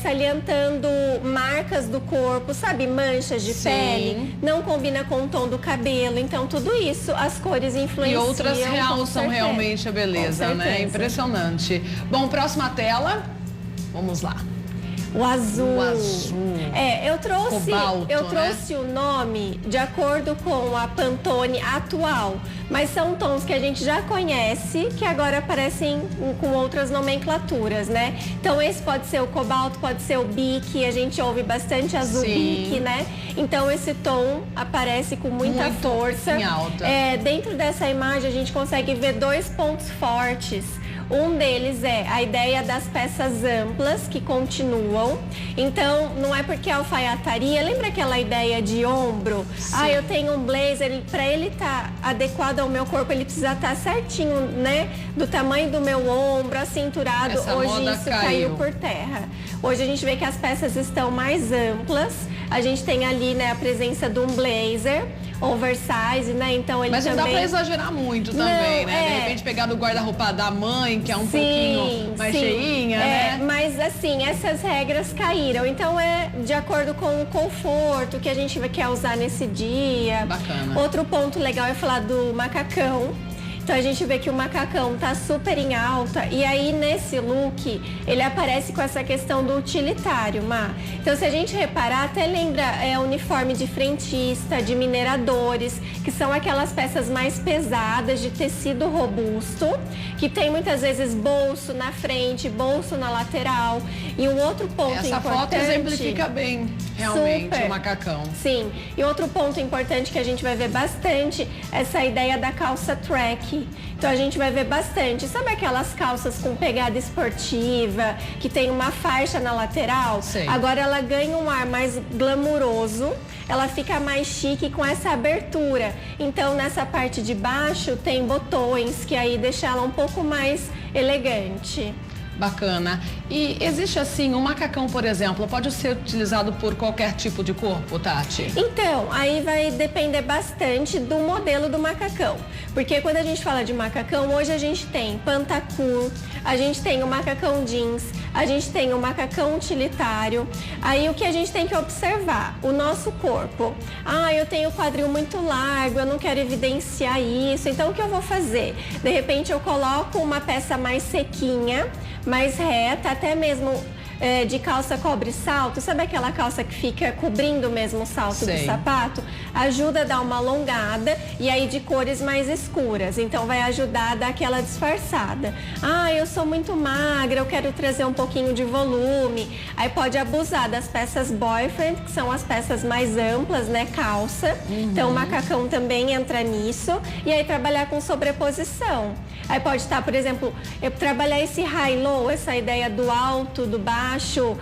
salientando marcas do corpo, sabe, manchas de pele, não combina com o tom do cabelo, então tudo isso, as cores influenciam. E outras realçam realmente a beleza, né? Impressionante. Bom, próxima tela, vamos lá. O azul. O azul. Eu trouxe, Cobalto, trouxe o nome de acordo com a Pantone atual, mas são tons que a gente já conhece, que agora aparecem com outras nomenclaturas, né? Então esse pode ser o cobalto, pode ser o bique, a gente ouve bastante azul bique, né? Então esse tom aparece com muita força. Em alta. Dentro dessa imagem a gente consegue ver dois pontos fortes. Um deles é a ideia das peças amplas que continuam. Então, não é porque a alfaiataria... Lembra aquela ideia de ombro? Eu tenho um blazer, para ele estar adequado ao meu corpo, ele precisa estar certinho, né? Do tamanho do meu ombro, acinturado. Hoje isso caiu por terra. Hoje a gente vê que as peças estão mais amplas. A gente tem ali, né, a presença de um blazer oversize, né? Então ele Mas não também... dá pra exagerar muito também, né? De repente pegar do guarda-roupa da mãe, que é um pouquinho mais cheinha, né? Mas assim, essas regras caíram. Então é de acordo com o conforto que a gente quer usar nesse dia. Bacana. Outro ponto legal é falar do macacão. Então a gente vê que o macacão tá super em alta e aí nesse look ele aparece com essa questão do utilitário, Má. Então se a gente reparar, até lembra uniforme de frentista, de mineradores, que são aquelas peças mais pesadas de tecido robusto, que tem muitas vezes bolso na frente, bolso na lateral. E um outro ponto importante... Essa foto exemplifica bem, realmente, o macacão. Sim. E outro ponto importante que a gente vai ver bastante é essa ideia da calça track. Então a gente vai ver bastante. Sabe aquelas calças com pegada esportiva, que tem uma faixa na lateral? Sei. Agora ela ganha um ar mais glamuroso, ela fica mais chique com essa abertura. Então nessa parte de baixo tem botões, que aí deixa ela um pouco mais elegante. Bacana. E existe assim, um macacão, por exemplo, pode ser utilizado por qualquer tipo de corpo, Tati? Então, aí vai depender bastante do modelo do macacão. Porque quando a gente fala de macacão, hoje a gente tem pantacur, a gente tem o macacão jeans, a gente tem o macacão utilitário. Aí o que a gente tem que observar? O nosso corpo. Eu tenho o quadril muito largo, eu não quero evidenciar isso. Então o que eu vou fazer? De repente eu coloco uma peça mais sequinha, mais reta, até mesmo de calça cobre salto, sabe aquela calça que fica cobrindo mesmo o salto do sapato? Ajuda a dar uma alongada e aí de cores mais escuras. Então vai ajudar a dar aquela disfarçada. Ah, eu sou muito magra, eu quero trazer um pouquinho de volume. Aí pode abusar das peças boyfriend, que são as peças mais amplas, né? Calça. Então o macacão também entra nisso. E aí trabalhar com sobreposição. Aí pode estar, por exemplo, trabalhar esse high-low, essa ideia do alto, do baixo,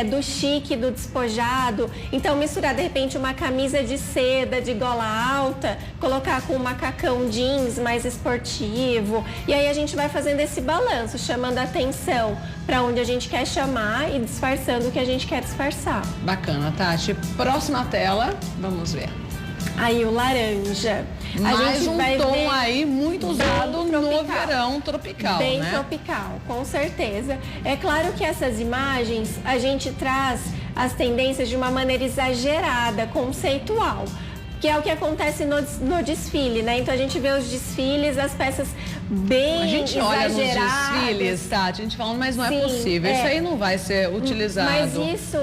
do chique, do despojado. Então misturar de repente uma camisa de seda, de gola alta, colocar com um macacão jeans mais esportivo. E aí a gente vai fazendo esse balanço, chamando a atenção para onde a gente quer chamar e disfarçando o que a gente quer disfarçar. Bacana, Tati. Próxima tela, vamos ver. Aí o laranja. Mais um tom aí muito usado no verão tropical, bem né? tropical, com certeza. É claro que essas imagens a gente traz as tendências de uma maneira exagerada, conceitual, que é o que acontece no desfile, né? Então a gente vê os desfiles, as peças bem exageradas. A gente olha nos desfiles, Tati, a gente fala, mas não é possível, isso aí não vai ser utilizado. Mas isso,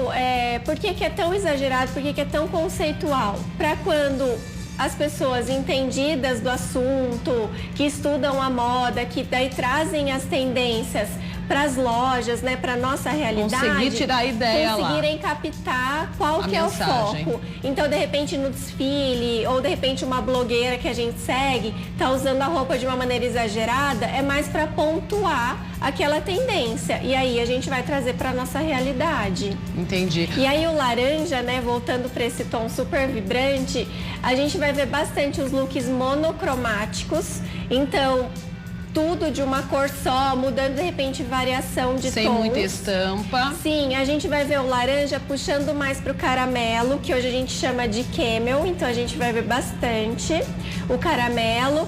por que é tão exagerado, por que é tão conceitual? Para quando as pessoas entendidas do assunto, que estudam a moda, que daí trazem as tendências para as lojas, né, para nossa realidade, conseguir tirar a ideia conseguirem captar qual que é o foco. Então, de repente, no desfile, ou de repente uma blogueira que a gente segue, tá usando a roupa de uma maneira exagerada, é mais para pontuar aquela tendência. E aí a gente vai trazer para nossa realidade. Entendi. E aí o laranja, né, voltando para esse tom super vibrante, a gente vai ver bastante os looks monocromáticos. Então, tudo de uma cor só, mudando de repente variação de tons. Sem muita estampa. Sim, a gente vai ver o laranja puxando mais pro caramelo, que hoje a gente chama de camel, então a gente vai ver bastante o caramelo,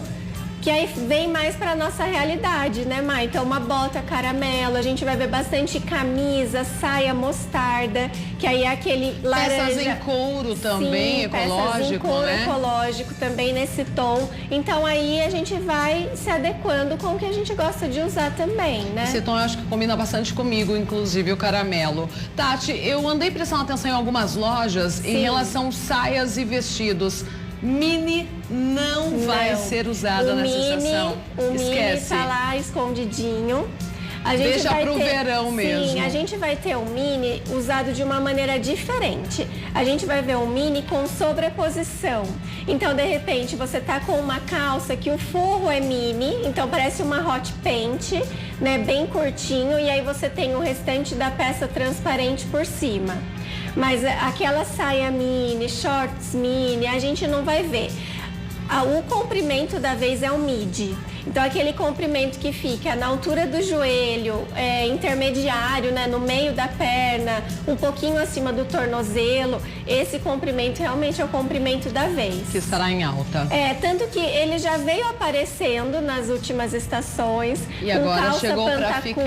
que aí vem mais para nossa realidade, né, Mai? Então uma bota caramelo, a gente vai ver bastante camisa, saia mostarda, que aí é aquele laranja. Peças em couro também, ecológico, peças em couro, né? Ecológico também nesse tom. Então aí a gente vai se adequando com o que a gente gosta de usar também, né? Esse tom eu acho que combina bastante comigo, inclusive o caramelo. Tati, eu andei prestando atenção em algumas lojas em relação a saias e vestidos. Mini não vai ser usada nessa estação. O Esquece. mini tá lá escondidinho. A gente deixa pro verão mesmo. Sim, a gente vai ter o mini usado de uma maneira diferente. A gente vai ver o mini com sobreposição. Então, de repente, você tá com uma calça que o forro é mini, então parece uma hot pant, né, bem curtinho, e aí você tem o restante da peça transparente por cima. Mas aquela saia mini, shorts mini, a gente não vai ver. O comprimento da vez é o midi. Então, aquele comprimento que fica na altura do joelho, intermediário, né, no meio da perna, um pouquinho acima do tornozelo, esse comprimento realmente é o comprimento da vez. Que estará em alta. Tanto que ele já veio aparecendo nas últimas estações. E agora chegou para ficar.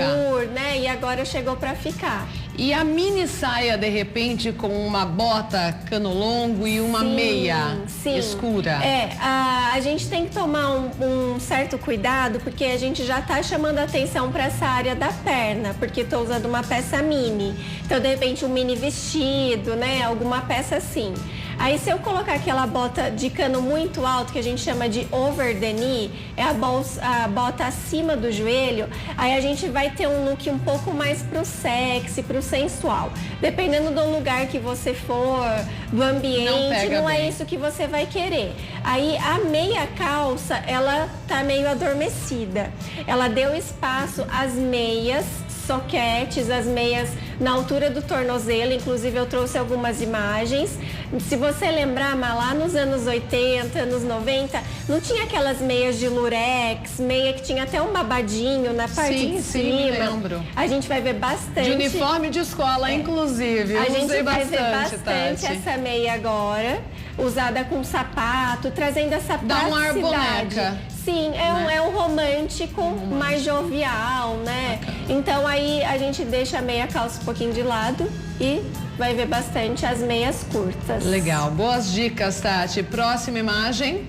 Né, e agora chegou para ficar. E a mini saia, de repente, com uma bota cano longo e uma meia escura? A gente tem que tomar um certo cuidado, porque a gente já tá chamando a atenção para essa área da perna, porque tô usando uma peça mini. Então, de repente, um mini vestido, né? Alguma peça assim. Aí, se eu colocar aquela bota de cano muito alto, que a gente chama de over the knee, é a bota acima do joelho, aí a gente vai ter um look um pouco mais pro sexy, pro sensual. Dependendo do lugar que você for, do ambiente, não é isso que você vai querer. Aí, a meia calça, ela tá meio adormecida. Ela deu espaço às meias, soquetes, as meias na altura do tornozelo, inclusive eu trouxe algumas imagens. Se você lembrar, mas lá nos anos 80, anos 90, não tinha aquelas meias de lurex, meia que tinha até um babadinho na parte de cima. Sim, me lembro. A gente vai ver bastante. De uniforme de escola, inclusive. A gente vai ver bastante essa meia agora, usada com sapato, trazendo essa praticidade. Dá um ar boneca. Sim, é um romântico mais jovial, né? Então aí a gente deixa a meia calça um pouquinho de lado e vai ver bastante as meias curtas. Legal, boas dicas, Tati. Próxima imagem.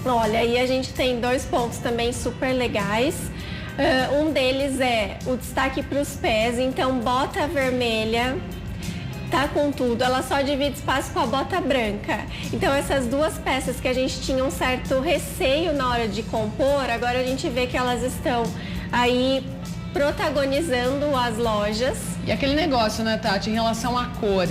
Olha, aí a gente tem dois pontos também super legais. Um deles é o destaque para os pés, então bota vermelha, tá com tudo, ela só divide espaço com a bota branca. Então essas duas peças que a gente tinha um certo receio na hora de compor, agora a gente vê que elas estão aí protagonizando as lojas. E aquele negócio, né, Tati, em relação à cor,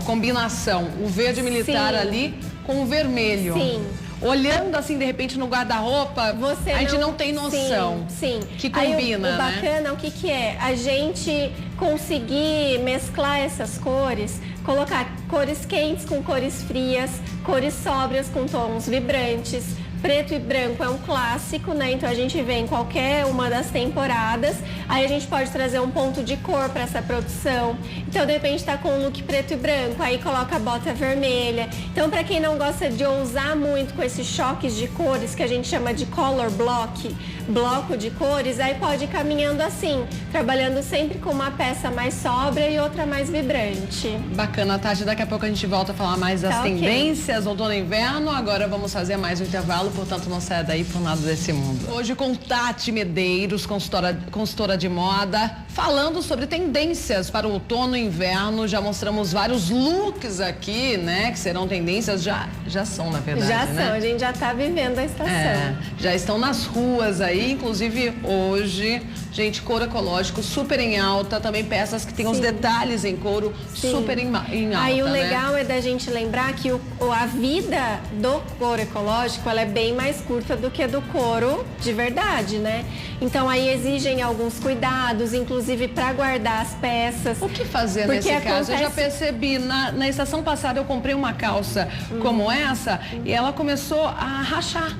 combinação, o verde militar ali com o vermelho. Sim. Olhando assim, de repente, no guarda-roupa, a gente não tem noção. Sim. Que combina, aí, o bacana, o que é? A gente conseguir mesclar essas cores, colocar cores quentes com cores frias, cores sóbrias com tons vibrantes. Preto e branco é um clássico, né? Então a gente vê em qualquer uma das temporadas. Aí a gente pode trazer um ponto de cor para essa produção. Então de repente tá com um look preto e branco, aí coloca a bota vermelha. Então para quem não gosta de ousar muito com esses choques de cores que a gente chama de color block, bloco de cores, aí pode ir caminhando assim, trabalhando sempre com uma peça mais sóbria e outra mais vibrante. Bacana, Tati. Daqui a pouco a gente volta a falar mais das tendências outono e inverno. Agora vamos fazer mais um intervalo, portanto não saia daí por nada desse mundo. Hoje com Tati Medeiros, consultora de moda, falando sobre tendências para o outono e inverno. Já mostramos vários looks aqui, né, que serão tendências, já são, na verdade, Já né? são, a gente já está vivendo a estação. Já estão nas ruas aí, inclusive hoje, gente, couro ecológico super em alta, também peças que tem os detalhes em couro super em alta. Aí o legal é da gente lembrar que a vida do couro ecológico, ela é bem mais curta do que do couro de verdade, né? Então aí exigem alguns cuidados, inclusive para guardar as peças. O que fazer nesse caso? Eu já percebi, na estação passada eu comprei uma calça como essa e ela começou a rachar.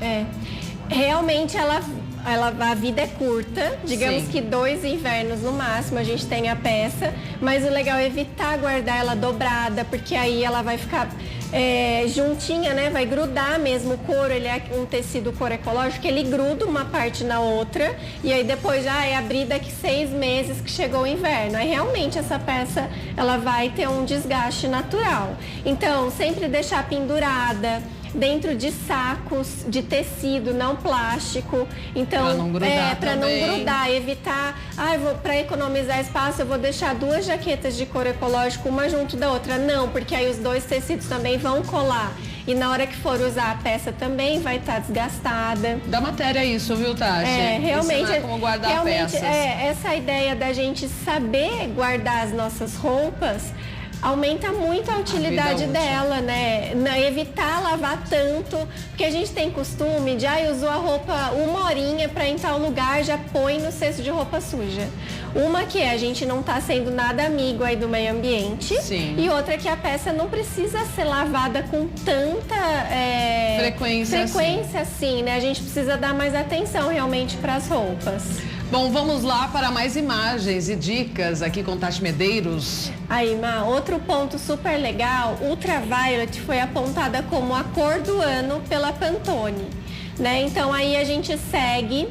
Realmente a vida é curta, digamos que 2 invernos no máximo a gente tem a peça, mas o legal é evitar guardar ela dobrada, porque aí ela vai ficar juntinha, né? Vai grudar mesmo o couro, ele é um tecido couro ecológico, ele gruda uma parte na outra e aí depois já é abrir daqui 6 meses que chegou o inverno. Aí realmente essa peça, ela vai ter um desgaste natural. Então, sempre deixar pendurada dentro de sacos de tecido, não plástico. Então, para não grudar, evitar, para economizar espaço, eu vou deixar 2 jaquetas de couro ecológico, uma junto da outra. Não, porque aí os 2 tecidos também vão colar. E na hora que for usar a peça também vai estar desgastada. Da matéria isso, viu, Tati? Realmente é como guardar peças. Essa ideia da gente saber guardar as nossas roupas aumenta muito a utilidade dela, né? Evitar lavar tanto, porque a gente tem costume de, usou a roupa 1 horinha para ir em tal lugar, já põe no cesto de roupa suja. Uma que a gente não está sendo nada amigo aí do meio ambiente. E outra que a peça não precisa ser lavada com tanta frequência assim, né? A gente precisa dar mais atenção realmente para as roupas. Bom, vamos lá para mais imagens e dicas aqui com Tati Medeiros. Aí, Ma, outro ponto super legal, Ultraviolet foi apontada como a cor do ano pela Pantone, né? Então aí a gente segue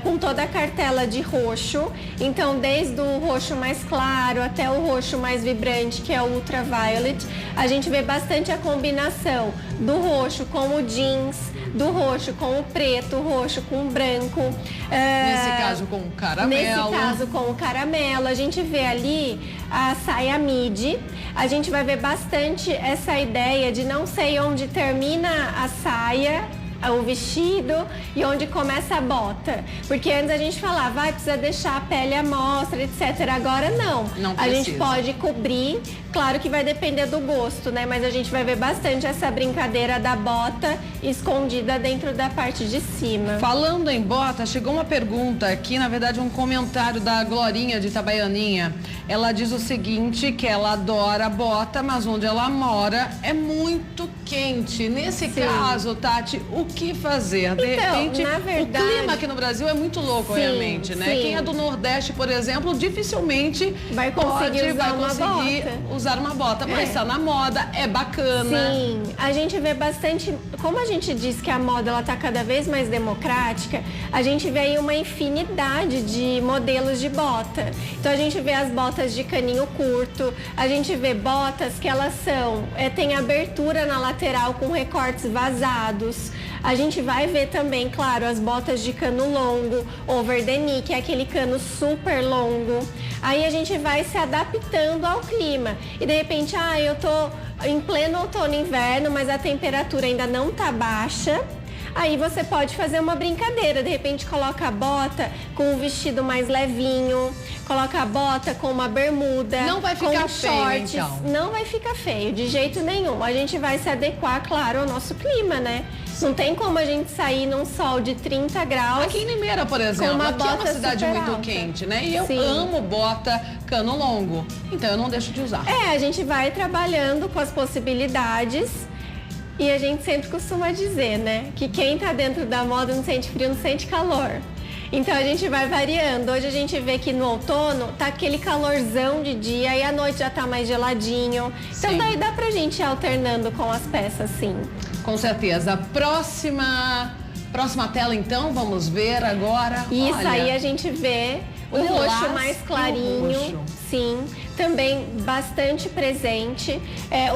com toda a cartela de roxo, então desde o roxo mais claro até o roxo mais vibrante, que é o Ultraviolet, a gente vê bastante a combinação do roxo com o jeans, do roxo com o preto, roxo com o branco. Nesse caso com o caramelo. Nesse caso com o caramelo. A gente vê ali a saia midi. A gente vai ver bastante essa ideia de não sei onde termina a saia, o vestido e onde começa a bota. Porque antes a gente falava, precisa deixar a pele à mostra, etc. Agora não. A gente pode cobrir, claro que vai depender do gosto, né? Mas a gente vai ver bastante essa brincadeira da bota escondida dentro da parte de cima. Falando em bota, chegou uma pergunta aqui, na verdade um comentário da Glorinha de Itabaianinha. Ela diz o seguinte, que ela adora bota, mas onde ela mora é muito quente. Nesse caso, Tati, o que fazer? De repente, na verdade, o clima aqui no Brasil é muito louco, realmente, né? Quem é do Nordeste, por exemplo, dificilmente vai conseguir usar uma bota. Mas está na moda, é bacana. Sim, a gente vê bastante como a gente diz que a moda ela tá cada vez mais democrática, a gente vê aí uma infinidade de modelos de bota. Então a gente vê as botas de caninho curto, a gente vê botas que elas tem abertura na lateral com recortes vazados. A gente vai ver também, claro, as botas de cano longo, over the knee, que é aquele cano super longo. Aí a gente vai se adaptando ao clima. E de repente, eu tô em pleno outono e inverno, mas a temperatura ainda não tá baixa. Aí você pode fazer uma brincadeira, de repente coloca a bota com um vestido mais levinho, coloca a bota com uma bermuda, não vai ficar com feio, shorts. então. Não vai ficar feio, de jeito nenhum. A gente vai se adequar, claro, ao nosso clima, né? Não tem como a gente sair num sol de 30 graus. Aqui em Limeira, por exemplo, aqui é uma cidade muito alta. quente, né? E eu Sim. amo bota cano longo, então eu não deixo de usar. A gente vai trabalhando com as possibilidades e a gente sempre costuma dizer, né? Que quem tá dentro da moda não sente frio, não sente calor. Então a gente vai variando. Hoje a gente vê que no outono tá aquele calorzão de dia e à noite já tá mais geladinho. Então Sim. daí dá pra gente ir alternando com as peças, sim. Com certeza. Próxima tela, então, vamos ver agora. Isso. Olha, aí a gente vê o roxo mais clarinho, sim, também bastante presente.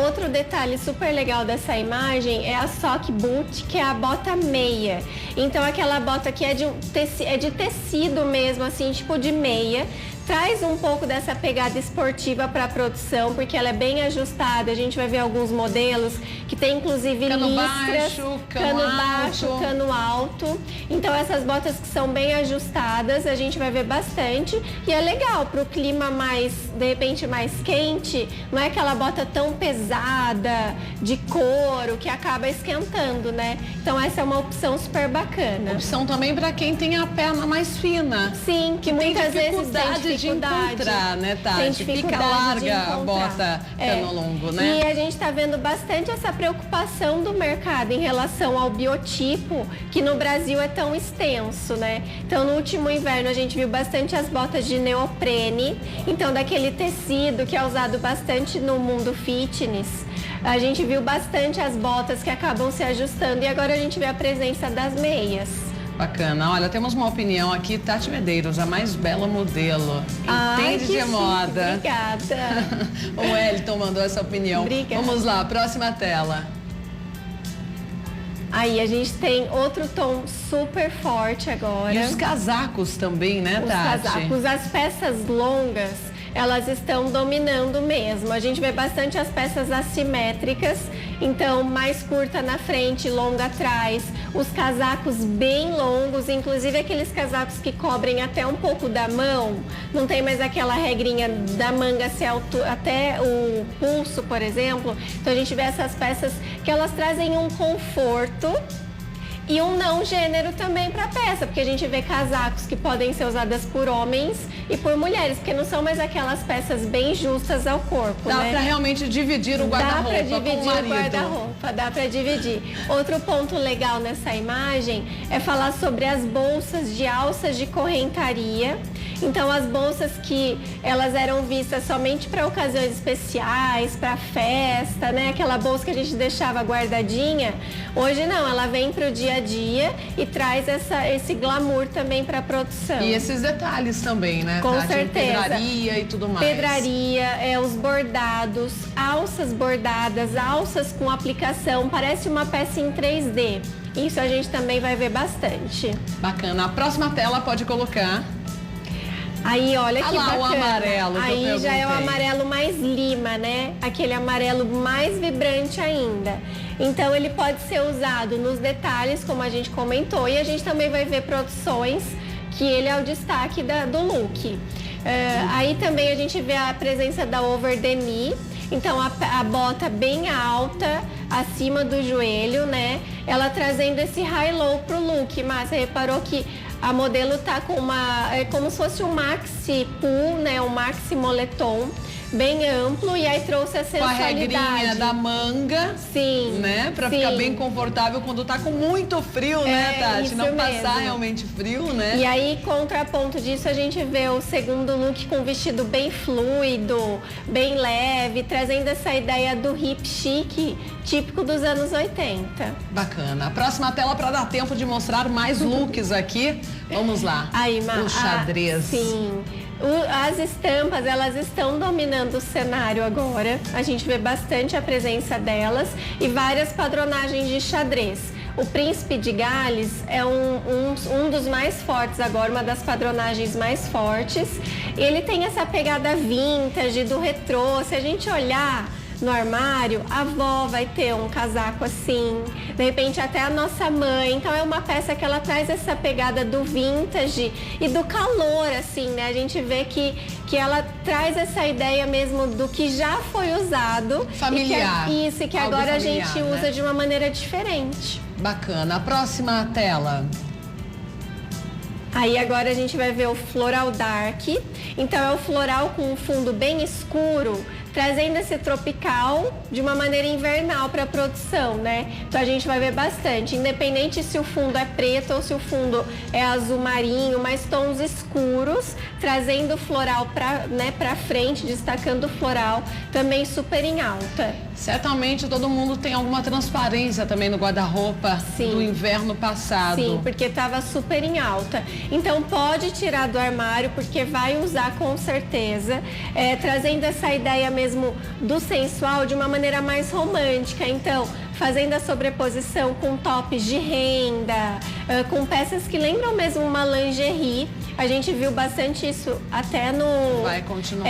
Outro detalhe super legal dessa imagem é a sock boot, que é a bota meia. Então aquela bota que é de tecido mesmo, assim, tipo de meia. Traz um pouco dessa pegada esportiva para a produção, porque ela é bem ajustada. A gente vai ver alguns modelos que tem inclusive cano listras, baixo, cano alto. Então essas botas que são bem ajustadas, a gente vai ver bastante. E é legal para o clima mais, de repente, mais quente. Não é aquela bota tão pesada, de couro, que acaba esquentando, né? Então essa é uma opção super bacana. Opção também para quem tem a perna mais fina. Sim, que muitas vezes tem de encontrar, né, Tati? Fica larga a bota cano longo, né? E a gente tá vendo bastante essa preocupação do mercado em relação ao biotipo, que no Brasil é tão extenso, né? Então, no último inverno, a gente viu bastante as botas de neoprene, então daquele tecido que é usado bastante no mundo fitness. A gente viu bastante as botas que acabam se ajustando e agora a gente vê a presença das meias. Bacana. Olha, temos uma opinião aqui, Tati Medeiros, a mais bela modelo. Entende de moda. Obrigada. O Wellington mandou essa opinião. Obrigada. Vamos lá, próxima tela. Aí a gente tem outro tom super forte agora. E os casacos também, né, Tati? Os casacos, as peças longas, elas estão dominando mesmo. A gente vê bastante as peças assimétricas, então mais curta na frente, longa atrás. Os casacos bem longos, inclusive aqueles casacos que cobrem até um pouco da mão. Não tem mais aquela regrinha da manga ser até o pulso, por exemplo. Então a gente vê essas peças que elas trazem um conforto e um não gênero também para a peça, porque a gente vê casacos que podem ser usadas por homens e por mulheres, porque não são mais aquelas peças bem justas ao corpo, Dá né? para realmente dividir o guarda-roupa com o marido. Dá para dividir o guarda-roupa, dá para dividir. Outro ponto legal nessa imagem é falar sobre as bolsas de alças de correntaria. Então, as bolsas que elas eram vistas somente para ocasiões especiais, para festa, né? Aquela bolsa que a gente deixava guardadinha. Hoje não, ela vem para o dia a dia e traz esse glamour também para a produção. E esses detalhes também, né, Com Tati? certeza. Pedraria e tudo mais. Pedraria, os bordados, alças bordadas, alças com aplicação, parece uma peça em 3D. Isso a gente também vai ver bastante. Bacana. A próxima tela pode colocar. Aí, olha que bacana. O amarelo que aí eu já é o perguntei. amarelo mais lima, né? Aquele amarelo mais vibrante ainda. Então, ele pode ser usado nos detalhes, como a gente comentou, e a gente também vai ver produções que ele é o destaque do look. Aí também a gente vê a presença da over the knee. Então, a bota bem alta, acima do joelho, né? Ela trazendo esse high-low pro look. Mas você reparou que a modelo tá com é como se fosse um maxi pull, né? Um maxi moletom, bem amplo e aí trouxe a sensualidade. Com a regrinha da manga. Sim. Né? Pra ficar bem confortável quando tá com muito frio, né, Tati? Não passar realmente frio, né? E aí, contraponto disso, a gente vê o segundo look com um vestido bem fluido, bem leve, trazendo essa ideia do hip chic, típico dos anos 80. Bacana. A próxima tela para dar tempo de mostrar mais looks aqui. Vamos lá. Aí, o xadrez. Sim. As estampas, elas estão dominando o cenário agora. A gente vê bastante a presença delas e várias padronagens de xadrez. O Príncipe de Gales é um dos mais fortes agora, uma das padronagens mais fortes. Ele tem essa pegada vintage, do retrô. Se a gente olhar no armário, a avó vai ter um casaco assim, de repente até a nossa mãe. Então é uma peça que ela traz essa pegada do vintage e do calor, assim, né? A gente vê que ela traz essa ideia mesmo do que já foi usado. Familiar. E que agora a gente usa de uma maneira diferente. Bacana. A próxima tela. Aí agora a gente vai ver o Floral Dark. Então é o floral com um fundo bem escuro, trazendo esse tropical de uma maneira invernal para a produção, né? Então a gente vai ver bastante, independente se o fundo é preto ou se o fundo é azul marinho, mas tons escuros, trazendo o floral para frente, destacando o floral, também super em alta. Certamente todo mundo tem alguma transparência também no guarda-roupa do inverno passado. Sim, porque estava super em alta. Então pode tirar do armário, porque vai usar com certeza, trazendo essa ideia mesmo do sensual de uma maneira mais romântica. Então, fazendo a sobreposição com tops de renda, com peças que lembram mesmo uma lingerie. A gente viu bastante isso até no... Vai continuar.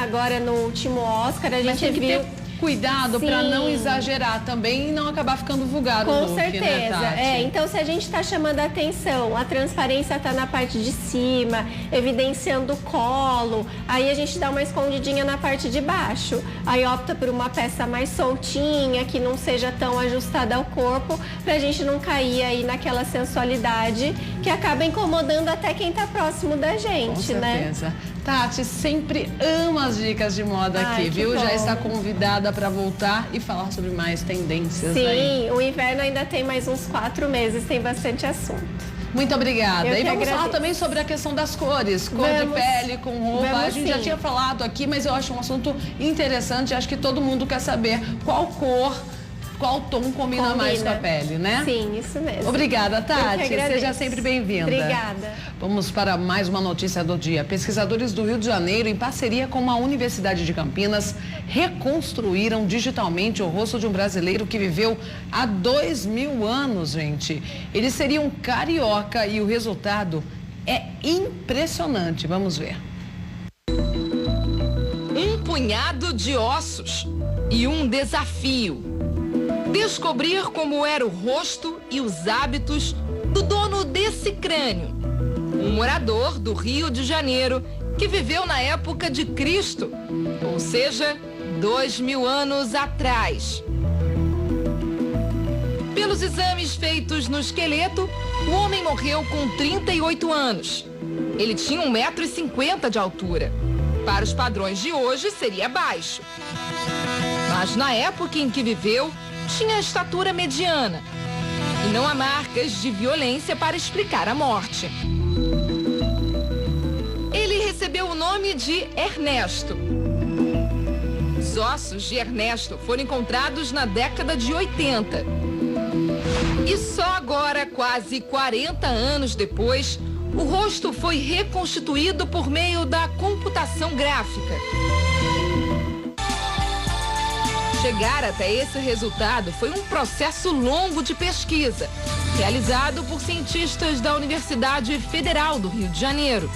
Agora no último Oscar, a gente viu... Cuidado para não exagerar também e não acabar ficando vulgar o look, com certeza, né, Tati? Então se a gente está chamando a atenção, a transparência está na parte de cima, evidenciando o colo, aí a gente dá uma escondidinha na parte de baixo, aí opta por uma peça mais soltinha, que não seja tão ajustada ao corpo, pra gente não cair aí naquela sensualidade que acaba incomodando até quem tá próximo da gente, né? Com certeza. Tati sempre ama as dicas de moda aqui, viu? Bom. Já está convidada para voltar e falar sobre mais tendências. Sim, o inverno ainda tem mais uns 4 meses, tem bastante assunto. Muito obrigada. E vamos falar também sobre a questão das cores, cor de pele com roupa. A gente já tinha falado aqui, mas eu acho um assunto interessante. Acho que todo mundo quer saber qual cor, qual tom combina mais com a pele, né? Sim, isso mesmo. Obrigada, Tati. Seja sempre bem-vinda. Obrigada. Vamos para mais uma notícia do dia. Pesquisadores do Rio de Janeiro, em parceria com a Universidade de Campinas, reconstruíram digitalmente o rosto de um brasileiro que viveu há 2000 anos, gente. Ele seria um carioca e o resultado é impressionante. Vamos ver. Um punhado de ossos e um desafio. Descobrir como era o rosto e os hábitos do dono desse crânio. Um morador do Rio de Janeiro que viveu na época de Cristo, ou seja, 2000 anos atrás. Pelos exames feitos no esqueleto, o homem morreu com 38 anos. Ele tinha 1,50 m de altura. Para os padrões de hoje, seria baixo. Mas na época em que viveu, tinha estatura mediana. E não há marcas de violência para explicar a morte. Ele recebeu o nome de Ernesto. Os ossos de Ernesto foram encontrados na década de 80. E só agora, quase 40 anos depois, o rosto foi reconstituído por meio da computação gráfica. Chegar até esse resultado foi um processo longo de pesquisa, realizado por cientistas da Universidade Federal do Rio de Janeiro.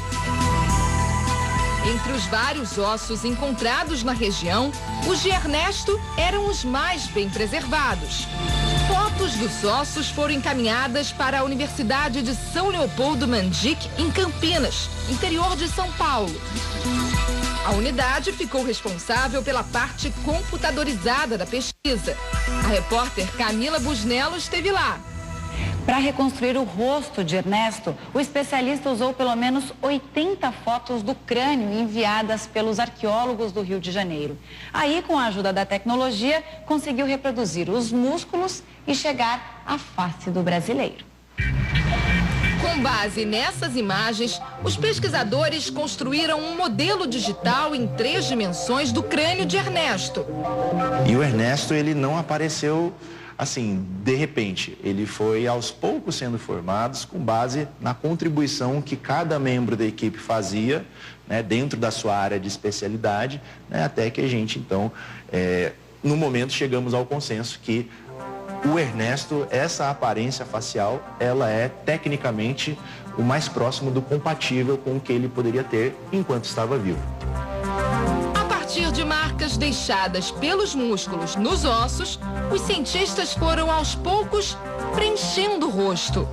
Entre os vários ossos encontrados na região, os de Ernesto eram os mais bem preservados. Fotos dos ossos foram encaminhadas para a Universidade de São Leopoldo Mandic, em Campinas, interior de São Paulo. A unidade ficou responsável pela parte computadorizada da pesquisa. A repórter Camila Busnello esteve lá. Para reconstruir o rosto de Ernesto, o especialista usou pelo menos 80 fotos do crânio enviadas pelos arqueólogos do Rio de Janeiro. Aí, com a ajuda da tecnologia, conseguiu reproduzir os músculos e chegar à face do brasileiro. Com base nessas imagens, os pesquisadores construíram um modelo digital em 3 dimensões do crânio de Ernesto. E o Ernesto, ele não apareceu assim, de repente. Ele foi aos poucos sendo formados com base na contribuição que cada membro da equipe fazia, né, dentro da sua área de especialidade, né, até que a gente, então, no momento chegamos ao consenso que o Ernesto, essa aparência facial, ela é tecnicamente o mais próximo do compatível com o que ele poderia ter enquanto estava vivo. A partir de marcas deixadas pelos músculos nos ossos, os cientistas foram aos poucos preenchendo o rosto.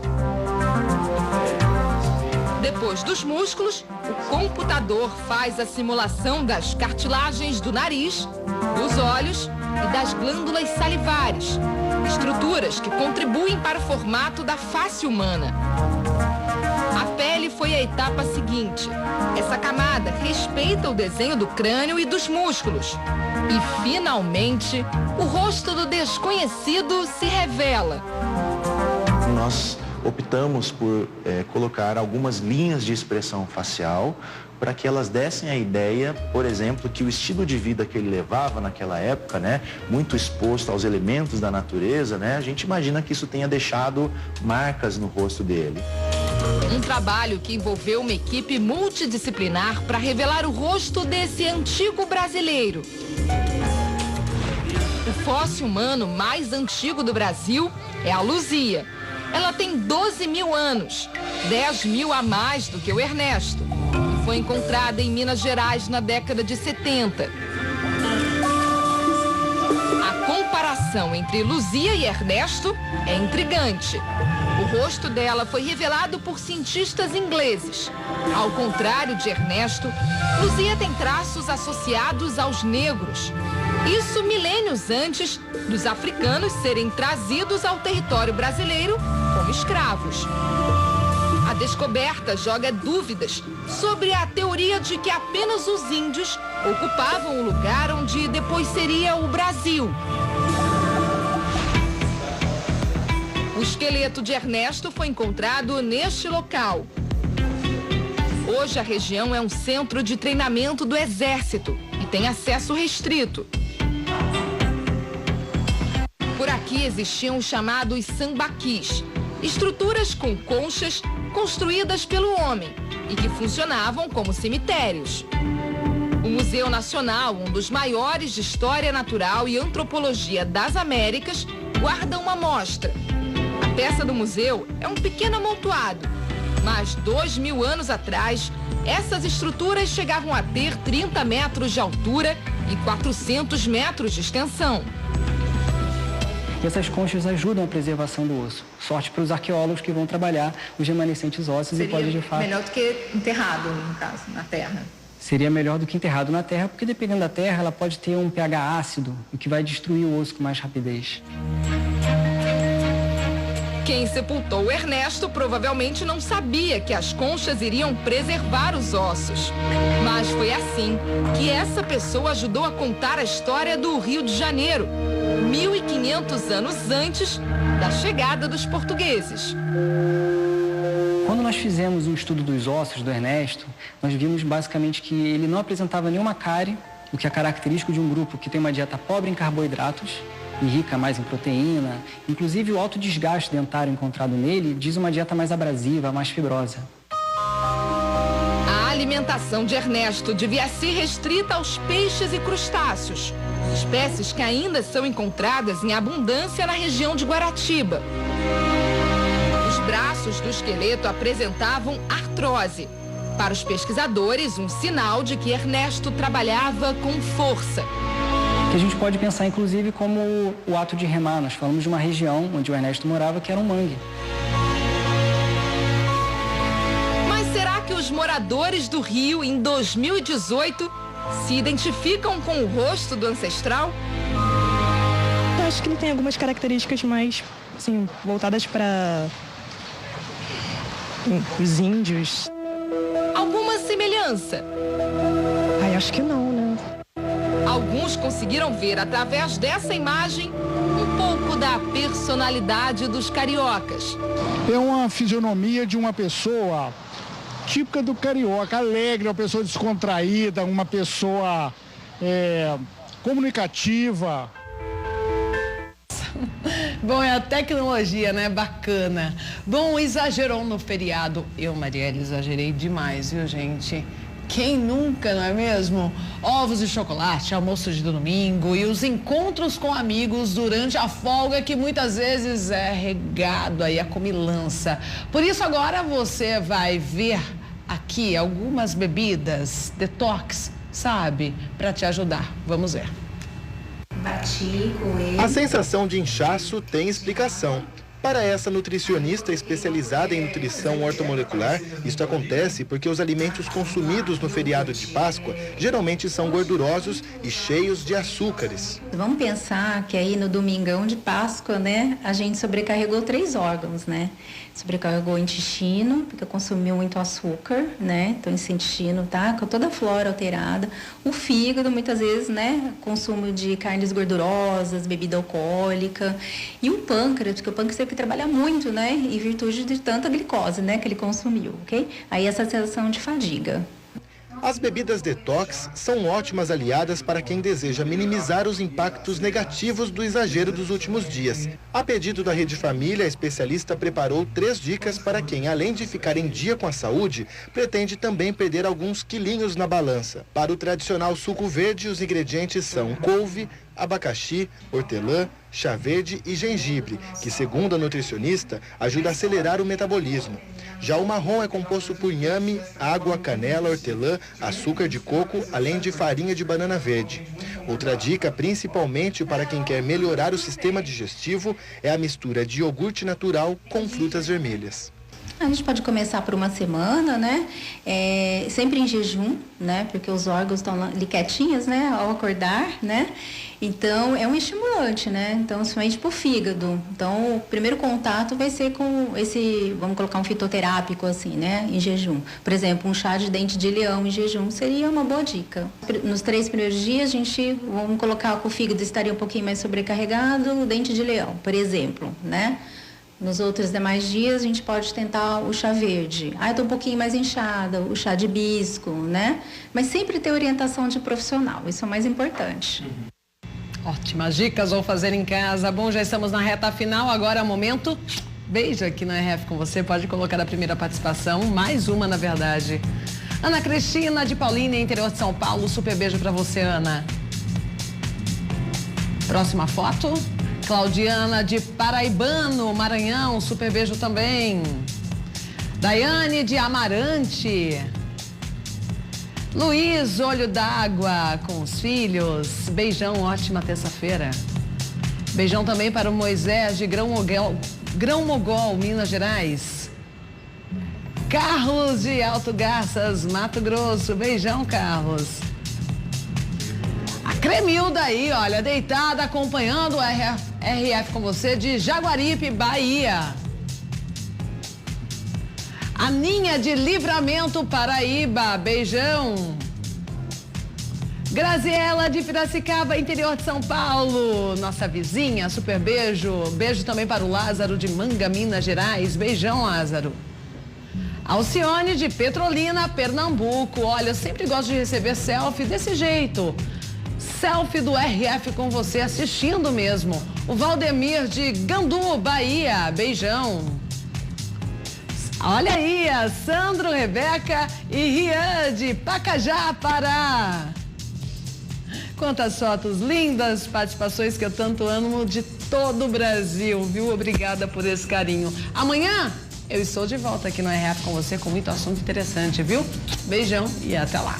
Depois dos músculos, o computador faz a simulação das cartilagens do nariz, dos olhos e das glândulas salivares, estruturas que contribuem para o formato da face humana. A pele foi a etapa seguinte. Essa camada respeita o desenho do crânio e dos músculos. E, finalmente, o rosto do desconhecido se revela. Nós optamos por colocar algumas linhas de expressão facial para que elas dessem a ideia, por exemplo, que o estilo de vida que ele levava naquela época, né, muito exposto aos elementos da natureza, né, a gente imagina que isso tenha deixado marcas no rosto dele. Um trabalho que envolveu uma equipe multidisciplinar para revelar o rosto desse antigo brasileiro. O fóssil humano mais antigo do Brasil é a Luzia. Ela tem 12 mil anos, 10 mil a mais do que o Ernesto. E foi encontrada em Minas Gerais na década de 70. A comparação entre Luzia e Ernesto é intrigante. O rosto dela foi revelado por cientistas ingleses. Ao contrário de Ernesto, Luzia tem traços associados aos negros. Isso milênios antes dos africanos serem trazidos ao território brasileiro como escravos. A descoberta joga dúvidas sobre a teoria de que apenas os índios ocupavam o lugar onde depois seria o Brasil. O esqueleto de Ernesto foi encontrado neste local. Hoje a região é um centro de treinamento do Exército e tem acesso restrito. Por aqui existiam os chamados sambaquis, estruturas com conchas construídas pelo homem e que funcionavam como cemitérios. O Museu Nacional, um dos maiores de História Natural e Antropologia das Américas, guarda uma amostra. A peça do museu é um pequeno amontoado, mas 2.000 anos atrás, essas estruturas chegavam a ter 30 metros de altura e 400 metros de extensão. E essas conchas ajudam a preservação do osso. Sorte para os arqueólogos que vão trabalhar os remanescentes ósseos e podem de fato... Seria melhor do que enterrado, no caso, na terra? Seria melhor do que enterrado na terra, porque dependendo da terra, ela pode ter um pH ácido, o que vai destruir o osso com mais rapidez. Quem sepultou o Ernesto provavelmente não sabia que as conchas iriam preservar os ossos. Mas foi assim que essa pessoa ajudou a contar a história do Rio de Janeiro, 1.500 anos antes da chegada dos portugueses. Quando nós fizemos um estudo dos ossos do Ernesto, nós vimos basicamente que ele não apresentava nenhuma cárie, o que é característico de um grupo que tem uma dieta pobre em carboidratos e rica mais em proteína. Inclusive, o alto desgaste dentário encontrado nele diz uma dieta mais abrasiva, mais fibrosa. A alimentação de Ernesto devia ser restrita aos peixes e crustáceos, espécies que ainda são encontradas em abundância na região de Guaratiba. Os braços do esqueleto apresentavam artrose. Para os pesquisadores, um sinal de que Ernesto trabalhava com força. Que a gente pode pensar, inclusive, como o ato de remar. Nós falamos de uma região onde o Ernesto morava, que era um mangue. Mas será que os moradores do Rio, em 2018, se identificam com o rosto do ancestral? Eu acho que ele tem algumas características mais assim, voltadas para os índios. Alguma semelhança? Ai, acho que não, né? Alguns conseguiram ver através dessa imagem um pouco da personalidade dos cariocas. É uma fisionomia de uma pessoa típica do carioca, alegre, uma pessoa descontraída, uma pessoa comunicativa. Bom, é a tecnologia, né? Bacana. Bom, exagerou no feriado. Eu, Marielle, exagerei demais, viu, gente? Quem nunca, não é mesmo? Ovos de chocolate, almoço de domingo e os encontros com amigos durante a folga, que muitas vezes é regado aí a comilança. Por isso agora você vai ver aqui algumas bebidas detox, sabe? Para te ajudar. Vamos ver. Bati com ele. A sensação de inchaço tem explicação. Para essa nutricionista especializada em nutrição ortomolecular, isso acontece porque os alimentos consumidos no feriado de Páscoa geralmente são gordurosos e cheios de açúcares. Vamos pensar que aí no domingão de Páscoa, né, a gente sobrecarregou 3 órgãos, né? Sobrecarregou o intestino, porque consumiu muito açúcar, né? Então esse intestino tá com toda a flora alterada. O fígado, muitas vezes, né? Consumo de carnes gordurosas, bebida alcoólica. E o pâncreas, porque o pâncreas teve que trabalhar muito, né? Em virtude de tanta glicose, né? Que ele consumiu, ok? Aí essa sensação de fadiga. As bebidas detox são ótimas aliadas para quem deseja minimizar os impactos negativos do exagero dos últimos dias. A pedido da Rede Família, a especialista preparou 3 dicas para quem, além de ficar em dia com a saúde, pretende também perder alguns quilinhos na balança. Para o tradicional suco verde, os ingredientes são couve, abacaxi, hortelã, chá verde e gengibre, que, segundo a nutricionista, ajuda a acelerar o metabolismo. Já o marrom é composto por inhame, água, canela, hortelã, açúcar de coco, além de farinha de banana verde. Outra dica, principalmente para quem quer melhorar o sistema digestivo, é a mistura de iogurte natural com frutas vermelhas. A gente pode começar por uma semana, né? Sempre em jejum, né? Porque os órgãos estão ali quietinhos, né? Ao acordar, né? Então, é um estimulante, né? Então, principalmente para o fígado. Então, o primeiro contato vai ser com esse, vamos colocar um fitoterápico, assim, né? Em jejum. Por exemplo, um chá de dente de leão em jejum seria uma boa dica. Nos 3 primeiros dias, vamos colocar que o fígado estaria um pouquinho mais sobrecarregado, o dente de leão, por exemplo, né? Nos outros demais dias, a gente pode tentar o chá verde. Eu estou um pouquinho mais inchada, o chá de hibisco, né? Mas sempre ter orientação de profissional, isso é o mais importante. Ótimas dicas, vou fazer em casa. Bom, já estamos na reta final, agora é o momento. Beijo aqui no RF com você, pode colocar a primeira participação, mais uma na verdade. Ana Cristina de Paulínia, interior de São Paulo, super beijo para você, Ana. Próxima foto. Claudiana de Paraibano, Maranhão, super beijo também. Daiane de Amarante. Luiz, olho d'água com os filhos. Beijão, ótima terça-feira. Beijão também para o Moisés de Grão Mogol, Minas Gerais. Carlos de Alto Garças, Mato Grosso. Beijão, Carlos. A Cremilda aí, olha, deitada, acompanhando o RF com você de Jaguaripe, Bahia. Aninha de Livramento, Paraíba, beijão. Graziela de Piracicaba, interior de São Paulo, nossa vizinha, super beijo. Beijo também para o Lázaro de Manga, Minas Gerais, beijão, Lázaro. Alcione de Petrolina, Pernambuco, olha, eu sempre gosto de receber selfie desse jeito. Selfie do RF com você, assistindo mesmo. O Valdemir de Gandu, Bahia, beijão. Olha aí, a Sandro, Rebeca e Rian de Pacajá, Pará. Quantas fotos lindas, participações que eu tanto amo de todo o Brasil, viu? Obrigada por esse carinho. Amanhã eu estou de volta aqui no RF com você com muito assunto interessante, viu? Beijão e até lá.